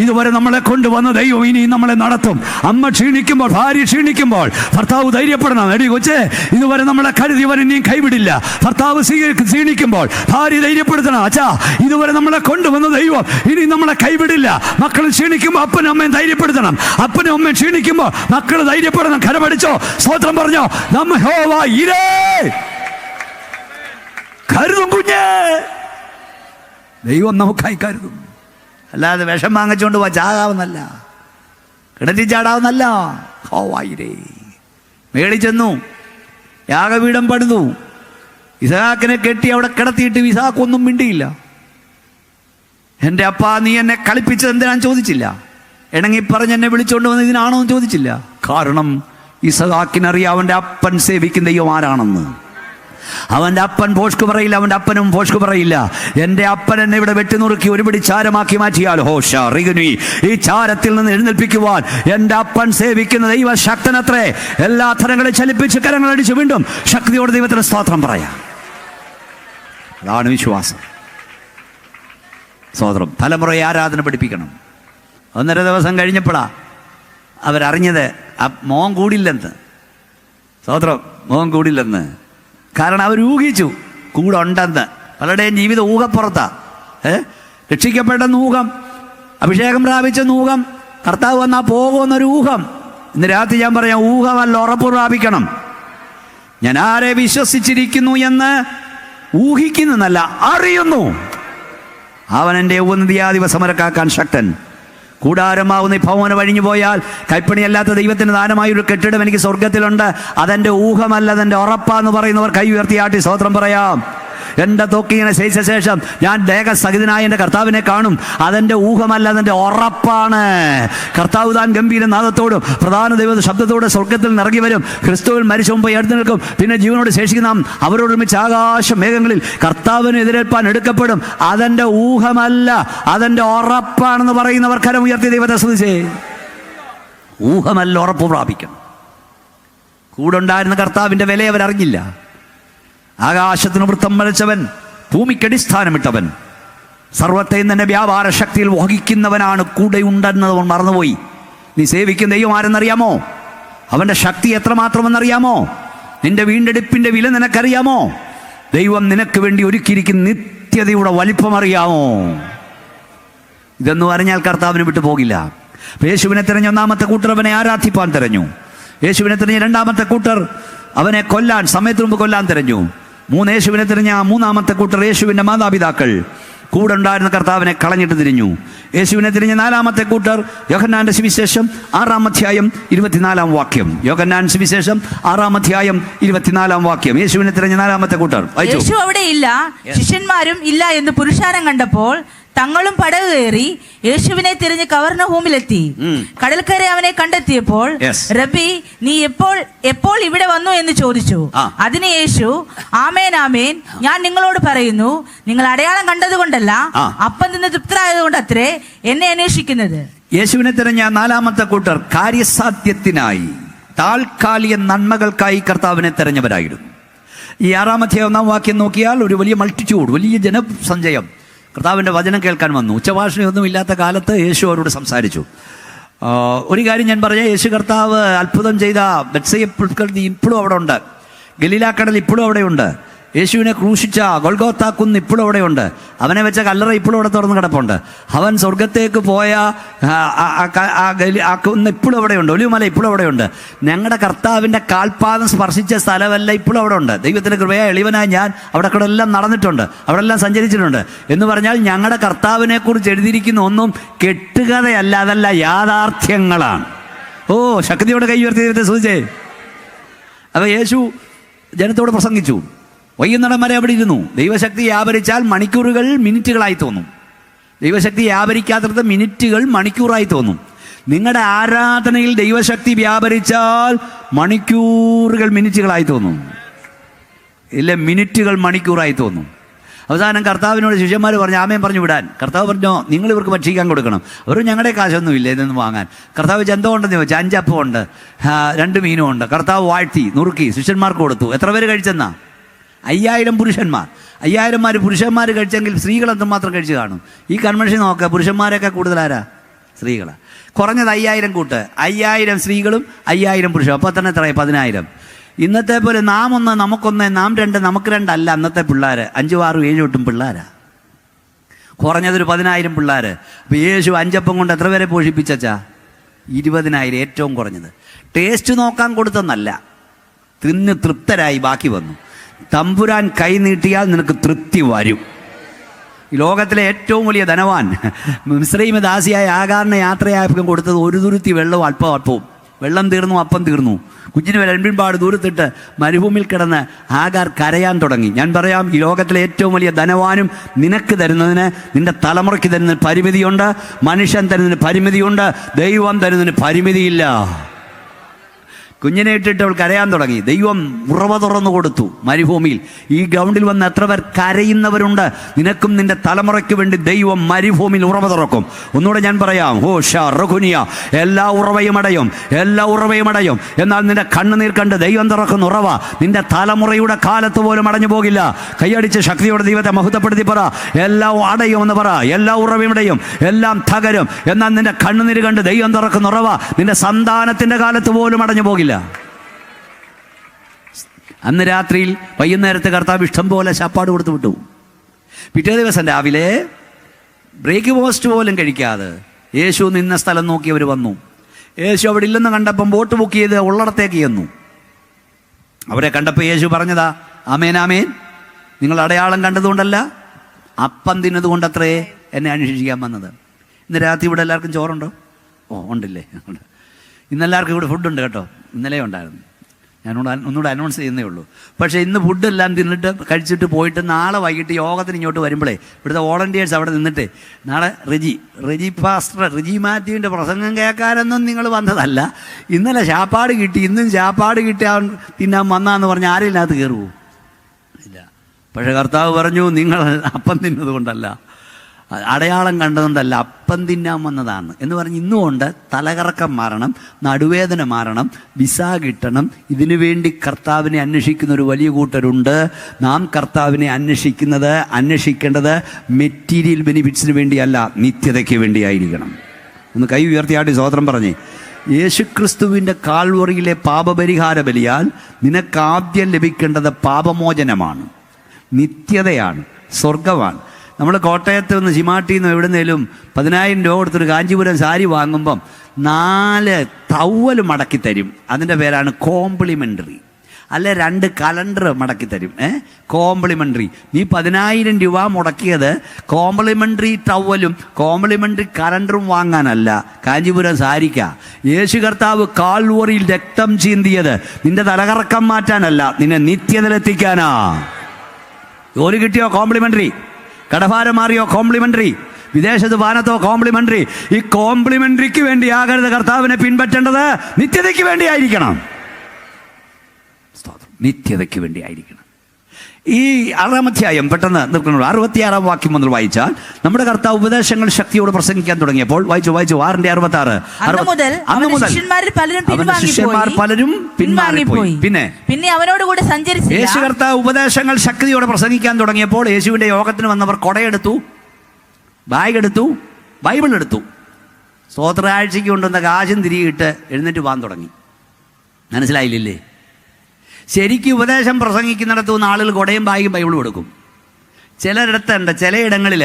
ഇതുവരെ നമ്മളെ കൊണ്ടുവന്ന ദൈവം ഇനി നമ്മളെ നടത്തും. അമ്മ ക്ഷീണിക്കുമ്പോൾ, ഭാര്യ ക്ഷീണിക്കുമ്പോൾ ഭർത്താവ് ധൈര്യപ്പെടണം. എടി കൊച്ചേ, ഇതുവരെ നമ്മളെ കരുതിയവൻ ഇനിയും കൈവിടില്ല. ഭർത്താവ് ക്ഷീണിക്കുമ്പോൾ ഭാര്യ ധൈര്യപ്പെടുത്തണം. അച്ഛാ, ഇതുവരെ നമ്മളെ കൊണ്ടുവന്ന ദൈവം ഇനി നമ്മളെ കൈവിടില്ല. മക്കൾ ക്ഷീണിക്കുമ്പോൾ അപ്പനും അമ്മയും ധൈര്യപ്പെടുത്തണം. അപ്പനും അമ്മയും ക്ഷീണിക്കുമ്പോൾ മക്കൾ ധൈര്യപ്പെടണം. കരമടിച്ചോ, സ്തോത്രം പറഞ്ഞോ. കരുതും കുഞ്ഞേ, ദൈവം നമുക്കായി കരുതും. അല്ലാതെ വിഷം വാങ്ങിച്ചുകൊണ്ട് പോവാ ചാകാവുന്നല്ല, കിണറ്റി ചാടാവുന്നല്ല. ഹോവായിരേ, മേളി ചെന്നു, യാഗപീഠം പണിതു, ഇസ്ഹാക്കിനെ കെട്ടി അവിടെ കിടത്തിയിട്ട് ഇസ്ഹാക്ക് ഒന്നും മിണ്ടിയില്ല. എൻ്റെ അപ്പാ, നീ എന്നെ കളിപ്പിച്ചത് എന്തിനാന്ന് ചോദിച്ചില്ല. ഇണങ്ങി പറഞ്ഞ് എന്നെ വിളിച്ചുകൊണ്ട് വന്ന് ഇതിനാണോ എന്ന് ചോദിച്ചില്ല. കാരണം ഇസ്ഹാക്കിനറിയാം അവൻ്റെ അപ്പൻ സേവിക്കുന്ന ദൈവം ആരാണെന്ന്. അവൻ്റെ അപ്പൻ ഭോഷ്കു പറയില്ല, അവൻ്റെ അപ്പനും ഭോഷ്കു പറയില്ല. എൻ്റെ അപ്പൻ എന്നെ ഇവിടെ വെട്ടിനുറുക്കി ഒരുപിടി ചാരമാക്കി മാറ്റിയാൽ ഹോഷ റിഗുനി, ഈ ചാരത്തിൽ നിന്ന് എഴുന്നേൽപ്പിക്കുവാൻ എൻ്റെ അപ്പൻ സേവിക്കുന്ന ദൈവ ശക്തനത്രേ. എല്ലാ തരങ്ങളെ ചലിപ്പിച്ച് കരങ്ങളടിച്ച് വീണ്ടും ശക്തിയോടെ ദൈവത്തിന് സ്തോത്രം പറയാം. അതാണ് വിശ്വാസം. സ്തോത്രം. തലമുറയെ ആരാധന പഠിപ്പിക്കണം. 1.5 ദിവസം കഴിഞ്ഞപ്പോഴാ അവരറിഞ്ഞത് മോൻ കൂടില്ലെന്ന്. സ്തോത്രം. മോൻ കൂടില്ലെന്ന്. കാരണം അവർ ഊഹിച്ചു കൂടെ ഉണ്ടെന്ന്. പലരുടെയും ജീവിതം ഊഹപ്പുറത്താ. രക്ഷിക്കപ്പെട്ടെന്ന് ഊഹം, അഭിഷേകം പ്രാപിച്ചെന്ന് ഊഹം, കർത്താവ് വന്നാൽ പോകുമെന്നൊരു ഊഹം. ഇന്ന് രാത്രി ഞാൻ പറയാം, ഊഹമല്ല, ഉറപ്പ് പ്രാപിക്കണം. ഞാൻ ആരെ വിശ്വസിച്ചിരിക്കുന്നു എന്ന് ഊഹിക്കുന്നല്ല, അറിയുന്നു. അവൻ എൻ്റെ ഉപനിധിയാദിവസമരക്കാക്കാൻ ശക്തൻ. കൂടാരമാവുന്ന ഈ ഭവനം വഴിഞ്ഞു പോയാൽ കൈപ്പണിയല്ലാത്ത ദൈവത്തിന് ദാനമായൊരു കെട്ടിടം എനിക്ക് സ്വർഗത്തിലുണ്ട്. അതെൻ്റെ ഊഹമല്ല, അതെൻ്റെ ഉറപ്പാന്ന് പറയുന്നവർ കൈ ഉയർത്തിയാട്ടി സ്തോത്രം പറയാം. എൻ്റെ തൊക്കിങ്ങനെ ശയിച്ച ശേഷം ഞാൻ ദേഹസഹിതനായ എൻ്റെ കർത്താവിനെ കാണും. അതെൻ്റെ ഊഹമല്ല, അതെൻ്റെ ഉറപ്പാണ്. കർത്താവ് താൻ ഗംഭീര നാദത്തോടും പ്രധാന ദൈവ ശബ്ദത്തോടെ സ്വർഗത്തിൽ നിറങ്ങി വരും. ക്രിസ്തുവിൽ മരിച്ചു മുമ്പ് എടുത്തു നിൽക്കും. പിന്നെ ജീവനോട് ശേഷിക്കുന്ന നാം അവരോടൊരുമിച്ച് ആകാശ മേഘങ്ങളിൽ കർത്താവിനെ എതിരേൽപ്പാൻ എടുക്കപ്പെടും. അതെൻ്റെ ഊഹമല്ല, അതെൻ്റെ ഉറപ്പാണെന്ന് പറയുന്നവർ കരം ഉയർത്തി ദൈവത്തെ സ്തുതിച്ചേ. ഊഹമല്ല, ഉറപ്പ് പ്രാപിക്കണം. കൂടെ ഉണ്ടായിരുന്ന കർത്താവിൻ്റെ വില അവരറിഞ്ഞില്ല. ആകാശത്തിന് വൃത്തം വരച്ചവൻ, ഭൂമിക്കടിസ്ഥാനമിട്ടവൻ, സർവത്തെയും തന്നെ വ്യാപാര ശക്തിയിൽ വഹിക്കുന്നവനാണ് കൂടെ ഉണ്ടെന്നത് മറന്നുപോയി. നീ സേവിക്കുന്ന ദൈവം ആരെന്നറിയാമോ? അവൻ്റെ ശക്തി എത്രമാത്രമെന്നറിയാമോ? നിന്റെ വീണ്ടെടുപ്പിൻ്റെ വില നിനക്കറിയാമോ? ദൈവം നിനക്ക് വേണ്ടി ഒരുക്കിയിരിക്കുന്ന നിത്യതയുടെ വലിപ്പം അറിയാമോ? ഇതെന്ന് പറഞ്ഞാൽ കർത്താവിന് വിട്ടു പോകില്ല. യേശുവിനെ തിരഞ്ഞ 1-ാമത്തെ കൂട്ടർ അവനെ ആരാധിപ്പാൻ തിരഞ്ഞു. യേശുവിനെ തിരഞ്ഞ 2-ാമത്തെ കൂട്ടർ അവനെ കൊല്ലാൻ, സമയത്തിന് മുമ്പ് കൊല്ലാൻ തിരഞ്ഞു. യേശുവിനെ തിരഞ്ഞ 3-ാമത്തെ കൂട്ടർ യേശുവിൻ്റെ മാതാപിതാക്കൾ കൂടെ ഉണ്ടായിരുന്ന കർത്താവിനെ കളഞ്ഞിട്ട് തിരിഞ്ഞു. യേശുവിനെ തിരിഞ്ഞ 4-ാമത്തെ കൂട്ടർ യോഹന്നാന്റെ സുവിശേഷം 6-ാം അധ്യായം 24-ാം വാക്യം. യോഹന്നാൻ സുവിശേഷം 6-ാം അധ്യായം 24-ാം വാക്യം. യേശുവിനെ തിരഞ്ഞ 4-ാമത്തെ കൂട്ടർ. യേശു അവിടെ ഇല്ല, ശിഷ്യന്മാരും ഇല്ല എന്ന് പുരുഷാരം കണ്ടപ്പോൾ തങ്ങളും പടക് കയറി യേശുവിനെ തിരിഞ്ഞ് കവർന്നഹൂമിലെത്തി. കടൽക്കര അവനെ കണ്ടെത്തിയപ്പോൾ റബ്ബി, നീ എപ്പോൾ ഇവിടെ വന്നു എന്ന് ചോദിച്ചു. അതിന് യേശു, ആമേൻ ആമേൻ, ഞാൻ നിങ്ങളോട് പറയുന്നു, നിങ്ങൾ അടയാളം കണ്ടതുകൊണ്ടല്ല, അപ്പം നിന്ന് തൃപ്തരായതുകൊണ്ട് അത്രേ എന്നെ അന്വേഷിക്കുന്നത്. യേശുവിനെ തിരഞ്ഞ നാലാമത്തെ കൂട്ടർ കാര്യസാധ്യത്തിനായി, താൽക്കാലിക നന്മകൾക്കായി കർത്താവിനെ തെരഞ്ഞവരായിരുന്നു. ഈ 6-ാം വാക്യം നോക്കിയാൽ ഒരു വലിയ മൾട്ടിറ്റ്യൂഡ്, വലിയ ജനസഞ്ചയം കർത്താവിൻ്റെ വചനം കേൾക്കാൻ വന്നു. ഉച്ചഭാഷണയൊന്നും ഇല്ലാത്ത കാലത്ത് യേശു അവരോട് സംസാരിച്ചു. ഒരു കാര്യം ഞാൻ പറഞ്ഞ, യേശു കർത്താവ് അത്ഭുതം ചെയ്ത ബെത്സയ പുൽക്കൽ ഇപ്പോഴും അവിടെ ഉണ്ട്. ഗലീലാക്കടൽ ഇപ്പോഴും അവിടെയുണ്ട്. യേശുവിനെ ക്രൂശിച്ച ഗൊൽഗോത്താ കുന്ന് ഇപ്പോഴും അവിടെയുണ്ട്. അവനെ വെച്ച കല്ലറ ഇപ്പോഴും അവിടെ തുറന്ന് കിടപ്പുണ്ട്. അവൻ സ്വർഗത്തേക്ക് പോയ ആ കുന്ന് ഇപ്പോഴും അവിടെയുണ്ട്. ഒലിവുമല ഇപ്പോഴും അവിടെയുണ്ട്. ഞങ്ങളുടെ കർത്താവിൻ്റെ കാൽപാദം സ്പർശിച്ച സ്ഥലമല്ല ഇപ്പോഴും അവിടെ ഉണ്ട്. ദൈവത്തിൻ്റെ കൃപയായ എളിവനായി ഞാൻ അവിടെ കൂടെ എല്ലാം നടന്നിട്ടുണ്ട്, അവിടെ എല്ലാം സഞ്ചരിച്ചിട്ടുണ്ട്. എന്ന് പറഞ്ഞാൽ ഞങ്ങളുടെ കർത്താവിനെ കുറിച്ച് എഴുതിയിരിക്കുന്ന ഒന്നും കെട്ടുകഥയല്ല, അതല്ല, യാഥാർത്ഥ്യങ്ങളാണ്. ഓ, ശക്തിയോടെ കൈ ഉയർത്തി ദൈവത്തെ സ്തുതിച്ചേ. അപ്പോൾ യേശു ജനത്തോട് പ്രസംഗിച്ചു. വൈകുന്നേരം വരെ അവിടെ ഇരുന്നു. ദൈവശക്തി വ്യാപരിച്ചാൽ മണിക്കൂറുകൾ മിനിറ്റുകളായി തോന്നും. ദൈവശക്തി വ്യാപരിക്കാത്തത് മിനിറ്റുകൾ മണിക്കൂറായി തോന്നും. നിങ്ങളുടെ ആരാധനയിൽ ദൈവശക്തി വ്യാപരിച്ചാൽ മണിക്കൂറുകൾ മിനിറ്റുകളായി തോന്നും, ഇല്ല മിനിറ്റുകൾ മണിക്കൂറായി തോന്നും. അവസാനം കർത്താവിനോട് ശിഷ്യന്മാർ പറഞ്ഞു, ആമേൻ പറഞ്ഞു വിടാൻ. കർത്താവ് പറഞ്ഞോ, നിങ്ങൾ ഇവർക്ക് ഭക്ഷിക്കാൻ കൊടുക്കണം. അവർ ഞങ്ങളുടെ കാശൊന്നുമില്ല ഇതൊന്നും വാങ്ങാൻ. കർത്താവ് എന്തോ ഉണ്ടെന്ന് ചോദിച്ചാൽ 5 അപ്പം ഉണ്ട്, 2 മീനും ഉണ്ട്. കർത്താവ് വാഴ്ത്തി നുറുക്കി ശിഷ്യന്മാർക്ക് കൊടുത്തു. എത്ര പേര് കഴിച്ചെന്നാ? 5000 പുരുഷന്മാർ. 5000 പുരുഷന്മാർ കഴിച്ചെങ്കിൽ സ്ത്രീകൾ എന്തുമാത്രം കഴിച്ച് കാണും? ഈ കൺവെൻഷൻ നോക്കുക, പുരുഷന്മാരൊക്കെ കൂടുതലാരാ? സ്ത്രീകളാണ്. കുറഞ്ഞത് 5000 കൂട്ട്, 5000 സ്ത്രീകളും 5000 പുരുഷനും. അപ്പോൾ തന്നെ എത്രയായി? 10000. ഇന്നത്തെ പോലെ നാം 1, നമുക്കൊന്ന്, നാം 2, നമുക്ക് 2 അല്ല. അന്നത്തെ പിള്ളേർ 5, 6, 7 പിള്ളേരാ. കുറഞ്ഞതൊരു 10000 പിള്ളേർ. അപ്പോൾ യേശു 5 അപ്പം കൊണ്ട് എത്ര പേരെ പോഷിപ്പിച്ചാ? 20000. ഏറ്റവും കുറഞ്ഞത്. ടേസ്റ്റ് നോക്കാൻ കൊടുത്തെന്നല്ല, തിന്ന് തൃപ്തരായി ബാക്കി വന്നു. തമ്പുരാൻ കൈ നീട്ടിയാൽ നിനക്ക് തൃപ്തി വരും. ഈ ലോകത്തിലെ ഏറ്റവും വലിയ ധനവാൻ മിസ്രയീം ദാസിയായ ആഗാറിനെ യാത്രയായപ്പോൾ കൊടുത്തത് ഒരു തുരുത്തി വെള്ളവും അല്പവും. വെള്ളം തീർന്നു, അപ്പം തീർന്നു. കുഞ്ഞിന് രണ്ടിൻപാട് ദൂരത്തിട്ട് മരുഭൂമിയിൽ കിടന്ന് ആഗാർ കരയാൻ തുടങ്ങി. ഞാൻ പറയാം, ഈ ലോകത്തിലെ ഏറ്റവും വലിയ ധനവാനും നിനക്ക് തരുന്നതിന്, നിന്റെ തലമുറയ്ക്ക് തരുന്നതിന് പരിമിതിയുണ്ട്. മനുഷ്യൻ തരുന്നതിന് പരിമിതിയുണ്ട്. ദൈവം തരുന്നതിന് പരിമിതിയില്ല. കുഞ്ഞിനെ ഇട്ടിട്ട് അവൾ കരയാൻ തുടങ്ങി. ദൈവം ഉറവ തുറന്നു കൊടുത്തു മരുഭൂമിയിൽ. ഈ ഗ്രൗണ്ടിൽ വന്ന് എത്ര പേർ കരയുന്നവരുണ്ട്? നിനക്കും നിന്റെ തലമുറയ്ക്ക് വേണ്ടി ദൈവം മരുഭൂമിയിൽ ഉറവ തുറക്കും. ഒന്നുകൂടെ ഞാൻ പറയാം, റഖുനിയ, എല്ലാ ഉറവയും അടയും, എല്ലാ ഉറവയും അടയും. എന്നാൽ നിന്റെ കണ്ണുനീർ കണ്ട് ദൈവം തുറക്കുന്ന ഉറവ നിന്റെ തലമുറയുടെ കാലത്ത് പോലും അടഞ്ഞു പോകില്ല. കൈയടിച്ച് ശക്തിയോടെ ദൈവത്തെ മഹത്വപ്പെടുത്തി പറ, എല്ലാം അടയും എന്ന് പറ. എല്ലാ ഉറവയും അടയും, എല്ലാം തകരും. എന്നാൽ നിന്റെ കണ്ണുനീർ കണ്ട് ദൈവം തുറക്കുന്ന ഉറവ നിന്റെ സന്താനത്തിന്റെ കാലത്ത് പോലും അടഞ്ഞു പോകില്ല. അന്ന് രാത്രിയിൽ വൈകുന്നേരത്തെ കർത്താവ് ഇഷ്ടം പോലെ ശാപ്പാട് കൊടുത്തു വിട്ടു. പിറ്റേ ദിവസം രാവിലെ ബ്രേക്ക്ഫാസ്റ്റ് പോലും കഴിക്കാതെ യേശു നിന്ന സ്ഥലം നോക്കി അവർ വന്നു. യേശു അവിടെ ഇല്ലെന്ന് കണ്ടപ്പം ബോട്ട് ബുക്ക് ചെയ്ത് ഉള്ളിടത്തേക്ക് ചെന്നു. അവരെ കണ്ടപ്പോൾ യേശു പറഞ്ഞതാ, ആമേൻ ആമേൻ, നിങ്ങൾ അടയാളം കണ്ടതുകൊണ്ടല്ല, അപ്പം തിന്നതുകൊണ്ടത്രേ എന്നെ അന്വേഷിക്കാൻ വന്നത്. ഇന്ന് രാത്രി ഇവിടെ എല്ലാവർക്കും ചോറുണ്ടോ? ഉണ്ടില്ലേ? ഇന്നെല്ലാവർക്കും ഇവിടെ ഫുഡുണ്ട് കേട്ടോ. ഇന്നലെ ഉണ്ടായിരുന്നു. ഒന്നുകൂടെ അനൗൺസ് ചെയ്യുന്നേ ഉള്ളൂ. പക്ഷേ ഇന്ന് ഫുഡെല്ലാം തിന്നിട്ട് കഴിച്ചിട്ട് പോയിട്ട് നാളെ വൈകിട്ട് യോഗത്തിന് ഇങ്ങോട്ട് വരുമ്പോഴേ ഇവിടുത്തെ വോളണ്ടിയേഴ്സ് അവിടെ നിന്നിട്ട് നാളെ റെജി പാസ്റ്റർ റെജി മാത്യുവിൻ്റെ പ്രസംഗം കേൾക്കാനൊന്നും നിങ്ങൾ വന്നതല്ല, ഇന്നലെ ശാപ്പാട് കിട്ടി, ഇന്നും ശാപ്പാട് കിട്ടാൻ തിന്നാൻ വന്നാന്ന് പറഞ്ഞ് ആരെങ്കിലും അത് കയറുമോ? ഇല്ല. പക്ഷേ കർത്താവ് പറഞ്ഞു, നിങ്ങൾ അപ്പം തിന്നത് കൊണ്ടല്ല, അടയാളം കണ്ടതുകൊണ്ടല്ല, അപ്പം തിന്നാൻ വന്നതാണ് എന്ന് പറഞ്ഞ് ഇന്നുകൊണ്ട് തലകറക്കം മാറണം, നടുവേദന മാറണം, വിസ കിട്ടണം. ഇതിനു വേണ്ടി കർത്താവിനെ അന്വേഷിക്കുന്ന ഒരു വലിയ കൂട്ടരുണ്ട്. നാം കർത്താവിനെ അന്വേഷിക്കേണ്ടത് മെറ്റീരിയൽ ബെനിഫിറ്റ്സിന് വേണ്ടിയല്ല, നിത്യതയ്ക്ക് വേണ്ടിയായിരിക്കണം. ഒന്ന് കൈ ഉയർത്തിയാട്ടി സ്തോത്രം പറഞ്ഞേ. യേശുക്രിസ്തുവിൻ്റെ കാൽവറിയിലെ പാപപരിഹാര ബലിയാൽ നിനക്കാദ്യം ലഭിക്കേണ്ടത് പാപമോചനമാണ്, നിത്യതയാണ്, സ്വർഗമാണ്. നമ്മൾ കോട്ടയത്ത് നിന്ന് ചിമാട്ടിയിൽ നിന്ന് എവിടുന്നേലും 10000 രൂപ കൊടുത്തൊരു കാഞ്ചീപുരം സാരി വാങ്ങുമ്പം 4 ടവൽ മടക്കി തരും. അതിൻ്റെ പേരാണ് കോംപ്ലിമെൻ്ററി. അല്ലെ 2 കലണ്ടർ മടക്കി തരും. കോംപ്ലിമെൻ്ററി. നീ 10000 രൂപ മുടക്കിയത് കോംപ്ലിമെൻ്ററി ടവലും കോംപ്ലിമെൻ്ററി കലണ്ടറും വാങ്ങാനല്ല, കാഞ്ചീപുരം സാരിക്ക. യേശു കർത്താവ് കാൽവറിയിൽ രക്തം ചീന്തിയത് നിന്റെ തലകറക്കം മാറ്റാനല്ല, നിന്നെ നിത്യതയിലെത്തിക്കാനാ. ജോലി കിട്ടിയോ? കോംപ്ലിമെൻ്ററി. കടഭാരം മാറിയോ? കോംപ്ലിമെൻ്ററി. വിദേശത്ത് പാനത്തോ കോംപ്ലിമെന്ററി. ഈ കോംപ്ലിമെന്ററിക്ക് വേണ്ടിയാകരുത് കർത്താവിനെ പിൻപറ്റേണ്ടത്, നിത്യതയ്ക്ക് വേണ്ടിയായിരിക്കണം. നിത്യതയ്ക്ക് വേണ്ടിയായിരിക്കണം. ഈ 6-ാം അധ്യായം പെട്ടെന്ന് നിൽക്കുന്നു. 66-ാം വാക്യം മുതൽ വായിച്ചാൽ നമ്മുടെ കർത്താവ് ഉപദേശങ്ങൾ ശക്തിയോട് പ്രസംഗിക്കാൻ തുടങ്ങിയപ്പോൾ വായിച്ചു 6:66. അന്ന് മുതൽ ശിഷ്യന്മാർ പലരും പിൻവാങ്ങിപ്പോയി. പിന്നെ അവനോടുകൂടെ സഞ്ചരിച്ചു. യേശു കർത്താവ് ഉപദേശങ്ങൾ ശക്തിയോടെ പ്രസംഗിക്കാൻ തുടങ്ങിയപ്പോൾ യേശുവിന്റെ യോഗത്തിന് വന്നവർ കൊടയെടുത്തു, ബാഗ് എടുത്തു, ബൈബിൾ എടുത്തു, സ്തോത്രാഴ്ചയ്ക്ക് കൊണ്ടുവന്ന കാശും തിരികിട്ട് എഴുന്നേറ്റ് പോകാൻ തുടങ്ങി. മനസ്സിലായില്ലേ? ശരിക്കും ഉപദേശം പ്രസംഗിക്കുന്നിടത്തു നിന്ന് ആളുകൾ കൊടയും ബാഗും ബൈബിളും എടുക്കും. ചിലയിടത്തുണ്ട്, ചിലയിടങ്ങളിൽ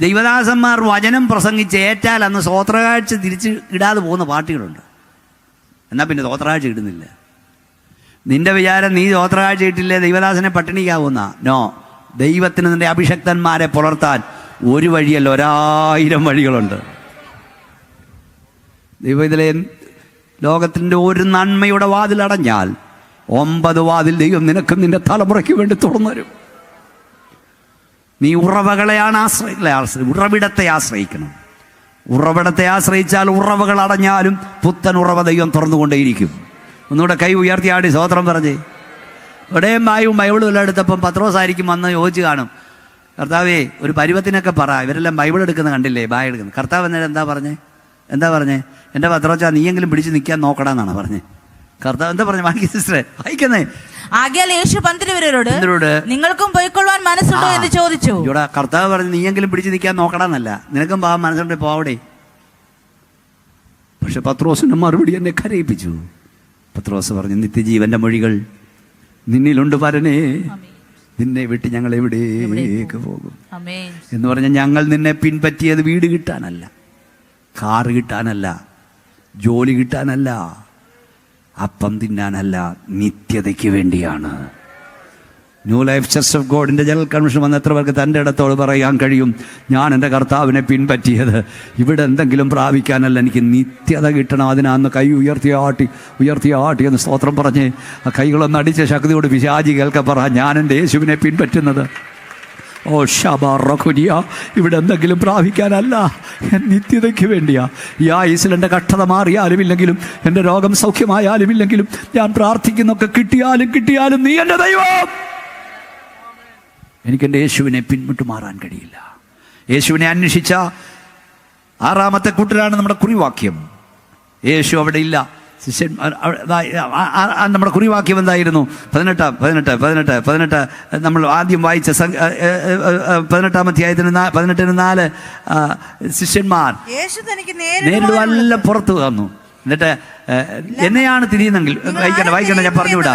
ദൈവദാസന്മാർ വചനം പ്രസംഗിച്ച് ഏറ്റാൽ അന്ന് സ്തോത്രകാഴ്ച തിരിച്ച് ഇടാതെ പോകുന്ന പാർട്ടികളുണ്ട്. എന്നാൽ പിന്നെ സ്തോത്രകാഴ്ച ഇടുന്നില്ല. നിന്റെ വിചാരം നീ സ്തോത്രകാഴ്ച ഇട്ടില്ലേ ദൈവദാസനെ പട്ടിണിക്കാവുന്ന? നോ. ദൈവത്തിന് നിന്റെ അഭിഷക്തന്മാരെ പുലർത്താൻ ഒരു വഴിയല്ല, 1000 വഴികളുണ്ട്. ദൈവം ഇതിലെ ലോകത്തിൻ്റെ ഒരു നന്മയുടെ വാതിലടഞ്ഞാൽ 9 വാതിൽ ദൈവം നിനക്കും നിന്റെ തലമുറയ്ക്ക് വേണ്ടി തുറന്നു തരും. നീ ഉറവകളെയാണ് ഉറവിടത്തെ ആശ്രയിക്കണം. ഉറവിടത്തെ ആശ്രയിച്ചാൽ ഉറവകൾ അടഞ്ഞാലും പുത്തൻ ഉറവ ദൈവം തുറന്നുകൊണ്ടേയിരിക്കും. ഒന്നുകൂടെ കൈ ഉയർത്തിയാടി സ്തോത്രം പറഞ്ഞേ. ഇവിടെയും ബായും ബൈബിളും എല്ലാം എടുത്തപ്പം പത്രോസായിരിക്കും വന്ന് ചോദിച്ചു കാണും, കർത്താവേ ഒരു പരുവത്തിനൊക്കെ പറ, ഇവരെല്ലാം ബൈബിൾ എടുക്കുന്നത് കണ്ടില്ലേ, ബായ് എടുക്കുന്നത്. കർത്താവ് എന്നേരം എന്താ പറഞ്ഞേ? എൻ്റെ പത്രോച്ചാ നീയെങ്കിലും പിടിച്ച് നിൽക്കാൻ നോക്കടാന്നാണ് പറഞ്ഞേ. കർത്താവ് എന്താ പറഞ്ഞു? വായിക്കേ സിസ്റ്ററെ, വായിക്കുന്നേ. ആകയാൽ യേശു 12 നിങ്ങൾക്കും പോയിക്കൊള്ളുവാൻ മനസ്സുണ്ടോ എന്ന് ചോദിച്ചു. ഇവിടെ കർത്താവ് പറഞ്ഞു നീയെങ്കിലും പിടിച്ച് നിൽക്കാൻ നോക്കടാന്നല്ല, നിനക്കും പോവാൻ മനസ്സുണ്ട്, പോവടെ. പക്ഷെ പത്രോസിന്റെ മറുപടി എന്നെ കരയിപ്പിച്ചു. പത്രോസ് പറഞ്ഞു, നിത്യജീവന്റെ മൊഴികൾ നിന്നിലുണ്ട് പരനേ, നിന്നെ വിട്ട് ഞങ്ങൾ എവിടേക്ക് പോകും എന്ന് പറഞ്ഞ ഞങ്ങൾ നിന്നെ പിൻപറ്റിയത് വീട് കിട്ടാനല്ല, കാറ് കിട്ടാനല്ല, ജോലി കിട്ടാനല്ല, അപ്പം തിന്നാനല്ല, നിത്യതയ്ക്ക് വേണ്ടിയാണ്. ന്യൂ ലൈഫ് ചർച്ച് ഓഫ് ഗോഡിൻ്റെ ജനറൽ കൺവെൻഷൻ വന്ന എത്ര പേർക്ക് തൻ്റെ ഇടത്തോട് പറയാൻ കഴിയും, ഞാൻ എൻ്റെ കർത്താവിനെ പിൻപറ്റിയത് ഇവിടെ എന്തെങ്കിലും പ്രാപിക്കാനല്ല, എനിക്ക് നിത്യത കിട്ടണം. അതിനാന്ന് കൈ ഉയർത്തിയാട്ടി എന്ന് സ്തോത്രം പറഞ്ഞ് ആ കൈകളൊന്ന് അടിച്ച ശക്തിയോട് പിശാചി കേൾക്ക പറ, ഞാൻ എൻ്റെ യേശുവിനെ പിൻപറ്റുന്നത് ഓ ഷബാറഖുനിയ ഇവിടെ എന്തെങ്കിലും പ്രാപിക്കാനല്ല, നിത്യതയ്ക്ക് വേണ്ടിയാ. ഈ ആയുസ്സിൽ എൻ്റെ കഷ്ടത മാറിയാലും ഇല്ലെങ്കിലും, എൻ്റെ രോഗം സൗഖ്യമായാലും ഇല്ലെങ്കിലും, ഞാൻ പ്രാർത്ഥിക്കുന്നൊക്കെ കിട്ടിയാലും നീ എൻ്റെ ദൈവം. എനിക്കെൻ്റെ യേശുവിനെ പിൻവിട്ട് മാറാൻ കഴിയില്ല. യേശുവിനെ അന്വേഷിച്ച 6-ാമത്തെ കൂട്ടരാണ് നമ്മുടെ കുറിവാക്യം. യേശു അവിടെ ഇല്ല. നമ്മുടെ കുറിവാക്യം എന്തായിരുന്നു? 18 നമ്മൾ ആദ്യം വായിച്ച 18-ാം അധ്യായത്തിന് 18-4 ശിഷ്യന്മാർ നേരിടുവല്ല പുറത്തു വന്നു. എന്നിട്ട് എന്നെയാണ് തിരിയുന്നെങ്കിൽ വായിക്കണ്ട ഞാൻ പറഞ്ഞുവിടാ.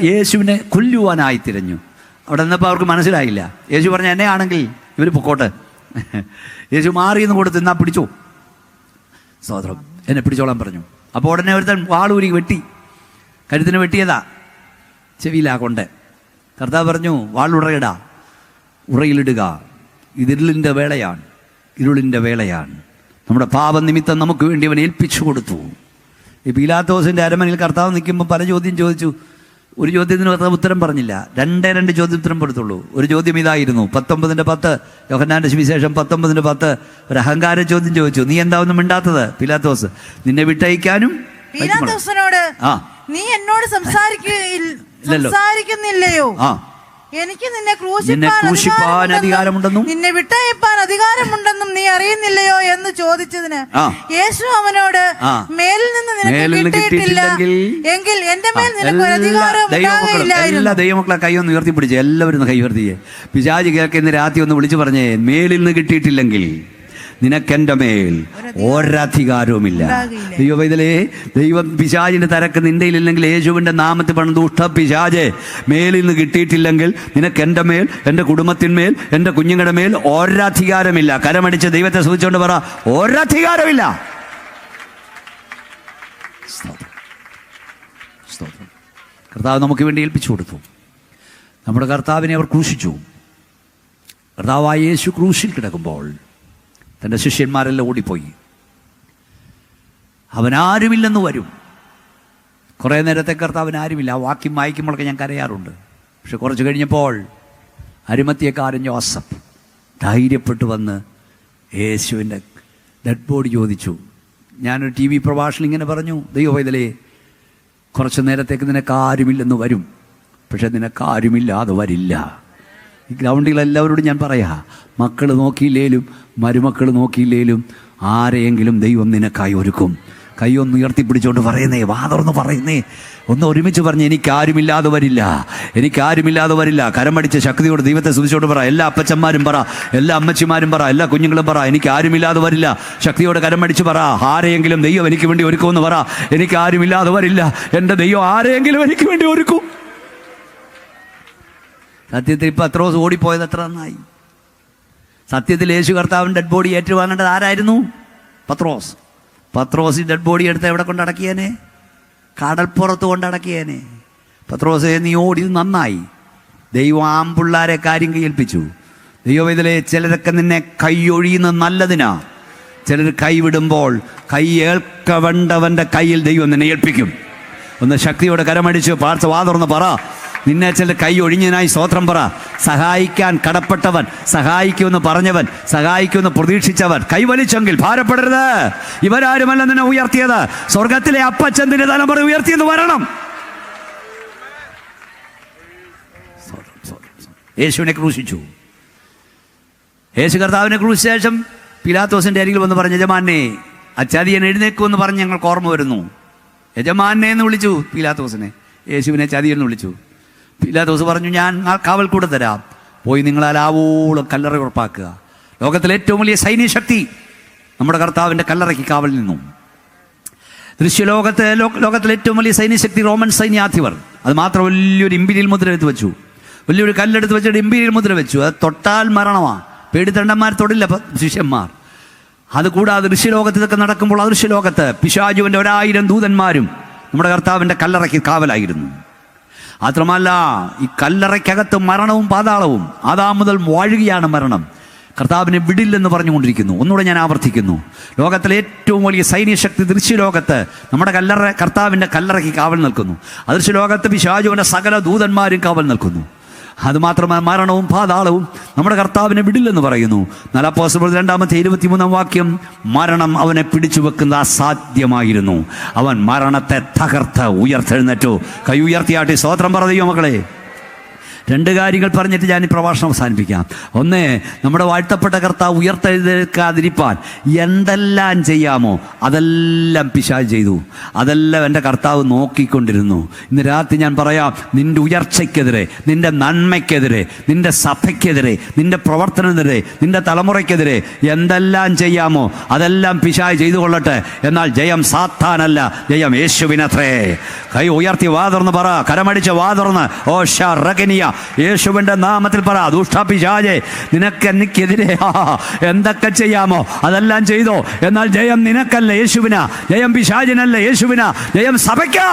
യേശുവിനെ കൊല്ലുവാനായി തിരഞ്ഞു. അവിടെ നിന്നപ്പോൾ അവർക്ക് മനസ്സിലായില്ല. യേശു പറഞ്ഞ എന്നെയാണെങ്കിൽ ഇവർ പൊക്കോട്ടെ. യേശു മാറിയെന്ന് കൊടുത്ത് എന്നാ പിടിച്ചോ, സ്തോത്രം, എന്നെ പിടിച്ചോളാൻ പറഞ്ഞു. അപ്പോൾ ഉടനെ ഒരുത്തൻ വാളൂരി വെട്ടി, കരുത്തിന് വെട്ടിയതാ, ചെവിയിലാ കൊണ്ട്. കർത്താവ് പറഞ്ഞു, വാളുറയിടാ, ഉറയിലിടുക, ഇതിരുളിൻ്റെ വേളയാണ്. നമ്മുടെ പാപനിമിത്തം നമുക്ക് വേണ്ടി അവൻ ഏൽപ്പിച്ചു കൊടുത്തു. ഈ പീലാത്തോസിൻ്റെ അരമനയിൽ കർത്താവ് നിൽക്കുമ്പോൾ പല ചോദ്യം ചോദിച്ചു. ഒരു ചോദ്യത്തിന് കർത്താവ് ഉത്തരം പറഞ്ഞില്ല. 2 ചോദ്യം ഉത്തരം കൊടുത്തുള്ളൂ. ഒരു ചോദ്യം ഇതായിരുന്നു, 19:10 യോഹന്നാന്റെ സുവിശേഷം 19:10 ഒരു അഹങ്കാര ചോദ്യം ചോദിച്ചു. നീ എന്താ ഒന്നും മിണ്ടാത്തത്? പീലാത്തോസ് നിന്നെ വിട്ടയക്കാനും പീലാത്തോസിനോട് നീ എന്നോട് സംസാരിക്കുന്നില്ലയോ? എനിക്ക് നിന്നെ ക്രൂശിപ്പാൻ അധികാരമുണ്ടെന്നും നിന്നെ വിട്ടയപ്പാൻ അധികാരമുണ്ടെന്നും നീ അറിയുന്നില്ലയോ എന്ന് ചോദിച്ചതിന് യേശു അവനോട് മേലിൽ നിന്ന് നിനക്ക് കിട്ടിയിട്ടില്ല എങ്കിൽ എന്റെ മേൽ നിനക്ക് ഒരു അധികാരം ഉണ്ടാകില്ലായിരുന്നു. എല്ലാ ദൈവമക്കളെ കൈയൊന്ന് ഉയർത്തിപ്പിടിച്ച് എല്ലാവരും കൈ ഉയർത്തിയേ. പിശാചി കേൾക്കുന്ന രാത്രി ഒന്ന് വിളിച്ചു പറഞ്ഞേ, മേലിൽ നിന്ന് കിട്ടിയിട്ടില്ലെങ്കിൽ നിനക്കെൻ്റെ മേൽ ഒരധികാരവുമില്ല. ദൈവവൈതലേ, ദൈവം പിശാചിന്റെ തരക്ക് നിന്റെയില്ലെങ്കിൽ യേശുവിൻ്റെ നാമത്തിൽ പണം ദുഷ്ട പിശാചെ, മേലിൽ നിന്ന് കിട്ടിയിട്ടില്ലെങ്കിൽ നിനക്ക് എൻ്റെ മേൽ, എൻ്റെ കുടുംബത്തിന്മേൽ, എൻ്റെ കുഞ്ഞുങ്ങളുടെ മേൽ ഒരധികാരമില്ല. കരമടിച്ച് ദൈവത്തെ സ്തുതിച്ചുകൊണ്ട് പറ, ഒരധികാരമില്ല. കർത്താവ് നമുക്ക് വേണ്ടി ഏൽപ്പിച്ചു കൊടുത്തു. നമ്മുടെ കർത്താവിനെ അവർ ക്രൂശിച്ചു. കർത്താവായ യേശു ക്രൂശിൽ കിടക്കുമ്പോൾ തൻ്റെ ശിഷ്യന്മാരെല്ലാം ഓടിപ്പോയി. അവനാരുമില്ലെന്ന് വരും. കുറേ നേരത്തെ കർത്താവിന് ആരുമില്ല. ആ വാക്യം വായിക്കുമ്പോഴൊക്കെ ഞാൻ കരയാറുണ്ട്. പക്ഷെ കുറച്ച് കഴിഞ്ഞപ്പോൾ അരിമത്യക്കാരൻ യോസഫ് ധൈര്യപ്പെട്ടു വന്ന് യേശുവിൻ്റെ ഡെഡ് ബോഡി ചോദിച്ചു. ഞാനൊരു TV പ്രഭാഷണം ഇങ്ങനെ പറഞ്ഞു, ദൈവവൈതലേ, കുറച്ച് നേരത്തേക്ക് നിനക്കാരുമില്ലെന്ന് വരും, പക്ഷെ നിനക്കാരുമില്ലാതെ വരില്ല. ഈ ഗ്രൗണ്ടിലെല്ലാവരോടും ഞാൻ പറയാ, മക്കൾ നോക്കിയില്ലേലും മരുമക്കൾ നോക്കിയില്ലേലും ആരെയെങ്കിലും ദൈവം നിനക്കായി ഒരുക്കും. കൈ ഒന്ന് ഉയർത്തിപ്പിടിച്ചുകൊണ്ട് പറയുന്നേ, വാതുറന്ന് പറയുന്നേ, ഒന്ന് ഒരുമിച്ച് പറഞ്ഞ്, എനിക്കാരുമില്ലാതെ വരില്ല, എനിക്കാരുമില്ലാതെ വരില്ല. കരമടിച്ച് ശക്തിയോട് ദൈവത്തെ സ്തുതിച്ചോണ്ട് പറ. എല്ലാ അപ്പച്ചന്മാരും പറ, എല്ലാ അമ്മച്ചിമാരും പറ, എല്ലാ കുഞ്ഞുങ്ങളും പറ, എനിക്കാരുമില്ലാതെ വരില്ല. ശക്തിയോട് കരമടിച്ച് പറ, ആരെയെങ്കിലും ദൈവം എനിക്ക് വേണ്ടി ഒരുക്കുമെന്ന് പറ. എനിക്കാരുമില്ലാതെ വരില്ല, എൻ്റെ ദൈവം ആരെയെങ്കിലും എനിക്ക് വേണ്ടി ഒരുക്കും. സത്യത്തിൽ പത്രോസ് ഓടിപ്പോയത് എത്ര നന്നായി. സത്യത്തിൽ യേശു കർത്താവിൻ ഡെഡ് ബോഡി ഏറ്റുവാങ്ങേണ്ടത് ആരായിരുന്നു? പത്രോസ്. പത്രോസ് ഡെഡ് ബോഡി എടുത്ത് എവിടെ കൊണ്ടടക്കിയേനെ? കടൽപ്പുറത്ത് കൊണ്ടടക്കിയേനെ. പത്രോസേ, നീ ഓടിയത് നന്നായി. ദൈവം ആമ്പിള്ളാരെ കാര്യം കൈയേൽപ്പിച്ചു. ദൈവം ഇതിലെ ചിലരൊക്കെ നിന്നെ കൈയൊഴിയുന്ന നല്ലതിനാ. ചിലർ കൈവിടുമ്പോൾ കൈ ഏൽക്കവണ്ടവൻ്റെ കയ്യിൽ ദൈവം നിന്നെ ഏൽപ്പിക്കും. ഒന്ന് ശക്തിയോടെ കരമടിച്ച് വാതുറന്ന് പറ, നിന്നെ ചില കൈ ഒഴിഞ്ഞതിനായി സ്തോത്രം പറ. സഹായിക്കാൻ കടപ്പെട്ടവൻ, സഹായിക്കുമെന്ന് പറഞ്ഞവൻ, സഹായിക്കുമെന്ന് പ്രതീക്ഷിച്ചവൻ കൈവലിച്ചെങ്കിൽ ഭാരപ്പെടരുത്. ഇവരാരുമല്ല നിന്നെ ഉയർത്തിയത്, സ്വർഗത്തിലെ അപ്പച്ചന്തിന്റെ തലമുറ ഉയർത്തിയെന്ന് വരണം. യേശുവിനെ ക്രൂശിച്ചു. യേശു കർത്താവിനെ ക്രൂശിച്ച ശേഷം പിലാത്തോസിന്റെ അരികിൽ വന്ന് പറഞ്ഞു, യജമാനെ, അച്ചാദിയൻ എഴുന്നേക്കുമെന്ന് പറഞ്ഞ് ഞങ്ങൾക്ക് ഓർമ്മ വരുന്നു. യജമാനെ എന്ന് വിളിച്ചു പിലാത്തോസിനെ. യേശുവിനെ ചതിയെന്ന് വിളിച്ചു. പിലാത്തോസ് പറഞ്ഞു, ഞാൻ കാവൽ കൂടെ തരാം, പോയി നിങ്ങളാലാവോളം കല്ലറ ഉറപ്പാക്കുക. ലോകത്തിലെ ഏറ്റവും വലിയ സൈന്യശക്തി നമ്മുടെ കർത്താവിൻ്റെ കല്ലറയ്ക്ക് കാവൽ നിന്നു. ലോകത്തിലെ ഏറ്റവും വലിയ സൈന്യശക്തി റോമൻ സൈന്യാധിപർ. അത് മാത്രം വലിയൊരു ഇമ്പീരിയൽ മുദ്ര എടുത്ത് വെച്ചു, വലിയൊരു കല്ലെടുത്ത് വെച്ചിട്ട് ഇമ്പീരിയൽ മുദ്ര വെച്ചു. അത് തൊട്ടാൽ മരണമാണ്. പേടിത്തണ്ടന്മാർ തൊടില്ല ശിഷ്യന്മാർ. അതുകൂടാതെ ദൃശ്യലോകത്ത് ഇതൊക്കെ നടക്കുമ്പോൾ അദൃശ്യലോകത്ത് പിശാചുവിൻ്റെ 1000 ദൂതന്മാരും നമ്മുടെ കർത്താവിൻ്റെ കല്ലറയ്ക്ക് കാവലായിരുന്നു. മാത്രമല്ല, ഈ കല്ലറയ്ക്കകത്ത് മരണവും പാതാളവും, ആദാം മുതൽ വാഴുകയാണ് മരണം. കർത്താവിനെ വിടില്ലെന്ന് പറഞ്ഞുകൊണ്ടിരിക്കുന്നു. ഒന്നുകൂടെ ഞാൻ ആവർത്തിക്കുന്നു, ലോകത്തിലെ ഏറ്റവും വലിയ സൈന്യശക്തി ദൃശ്യലോകത്ത് നമ്മുടെ കർത്താവിൻ്റെ കല്ലറയ്ക്ക് കാവൽ നിൽക്കുന്നു. അദൃശ്യലോകത്ത് പിശാചുവിൻ്റെ സകല ദൂതന്മാരും കാവൽ നിൽക്കുന്നു. അതുമാത്രമല്ല, മരണവും പാതാളവും നമ്മുടെ കർത്താവിനെ വിടില്ലെന്ന് പറയുന്നു. 4:23 വാക്യം, മരണം അവനെ പിടിച്ചു വെക്കുന്ന അസാധ്യമായിരുന്നു. അവൻ മരണത്തെ തകർത്ത് ഉയർത്തെഴുന്നേറ്റു. കൈ ഉയർത്തിയാട്ടി സ്തോത്രം പറയൂ മക്കളെ. 2 കാര്യങ്ങൾ പറഞ്ഞിട്ട് ഞാൻ ഈ പ്രഭാഷണം അവസാനിപ്പിക്കാം. ഒന്ന്, നമ്മുടെ വാഴ്ത്തപ്പെട്ട കർത്താവ് ഉയർത്തെഴുന്നേൽക്കാതിരിപ്പാൻ എന്തെല്ലാം ചെയ്യാമോ അതെല്ലാം പിശാച് ചെയ്തു. അതെല്ലാം എൻ്റെ കർത്താവ് നോക്കിക്കൊണ്ടിരുന്നു. ഇന്ന് രാത്രി ഞാൻ പറയാം, നിൻ്റെ ഉയർച്ചയ്ക്കെതിരെ, നിൻ്റെ നന്മയ്ക്കെതിരെ, നിൻ്റെ സഭയ്ക്കെതിരെ, നിൻ്റെ പ്രവർത്തനത്തിനെതിരെ, നിൻ്റെ തലമുറയ്ക്കെതിരെ എന്തെല്ലാം ചെയ്യാമോ അതെല്ലാം പിശാച് ചെയ്തു കൊള്ളട്ടെ. എന്നാൽ ജയം സാത്താനല്ല, ജയം യേശുവിനത്രേ. കൈ ഉയർത്തി വാതുറന്ന് പറ, കരമടിച്ച് വാതുറന്ന്, ഓ ഷറഗനിയ, യേശുവിൻ്റെ നാമത്തിൽ പറ, ദുഷ്ടപിശാചേ, നിനക്ക് എനിക്കെതിരെ എന്തൊക്കെ ചെയ്യാമോ അതെല്ലാം ചെയ്തോ. എന്നാൽ ജയം നിനക്കല്ല, യേശുവിനാ. ജയം പിശാചിനല്ല, യേശുവിനാ. ജയം സഭയ്ക്കാ.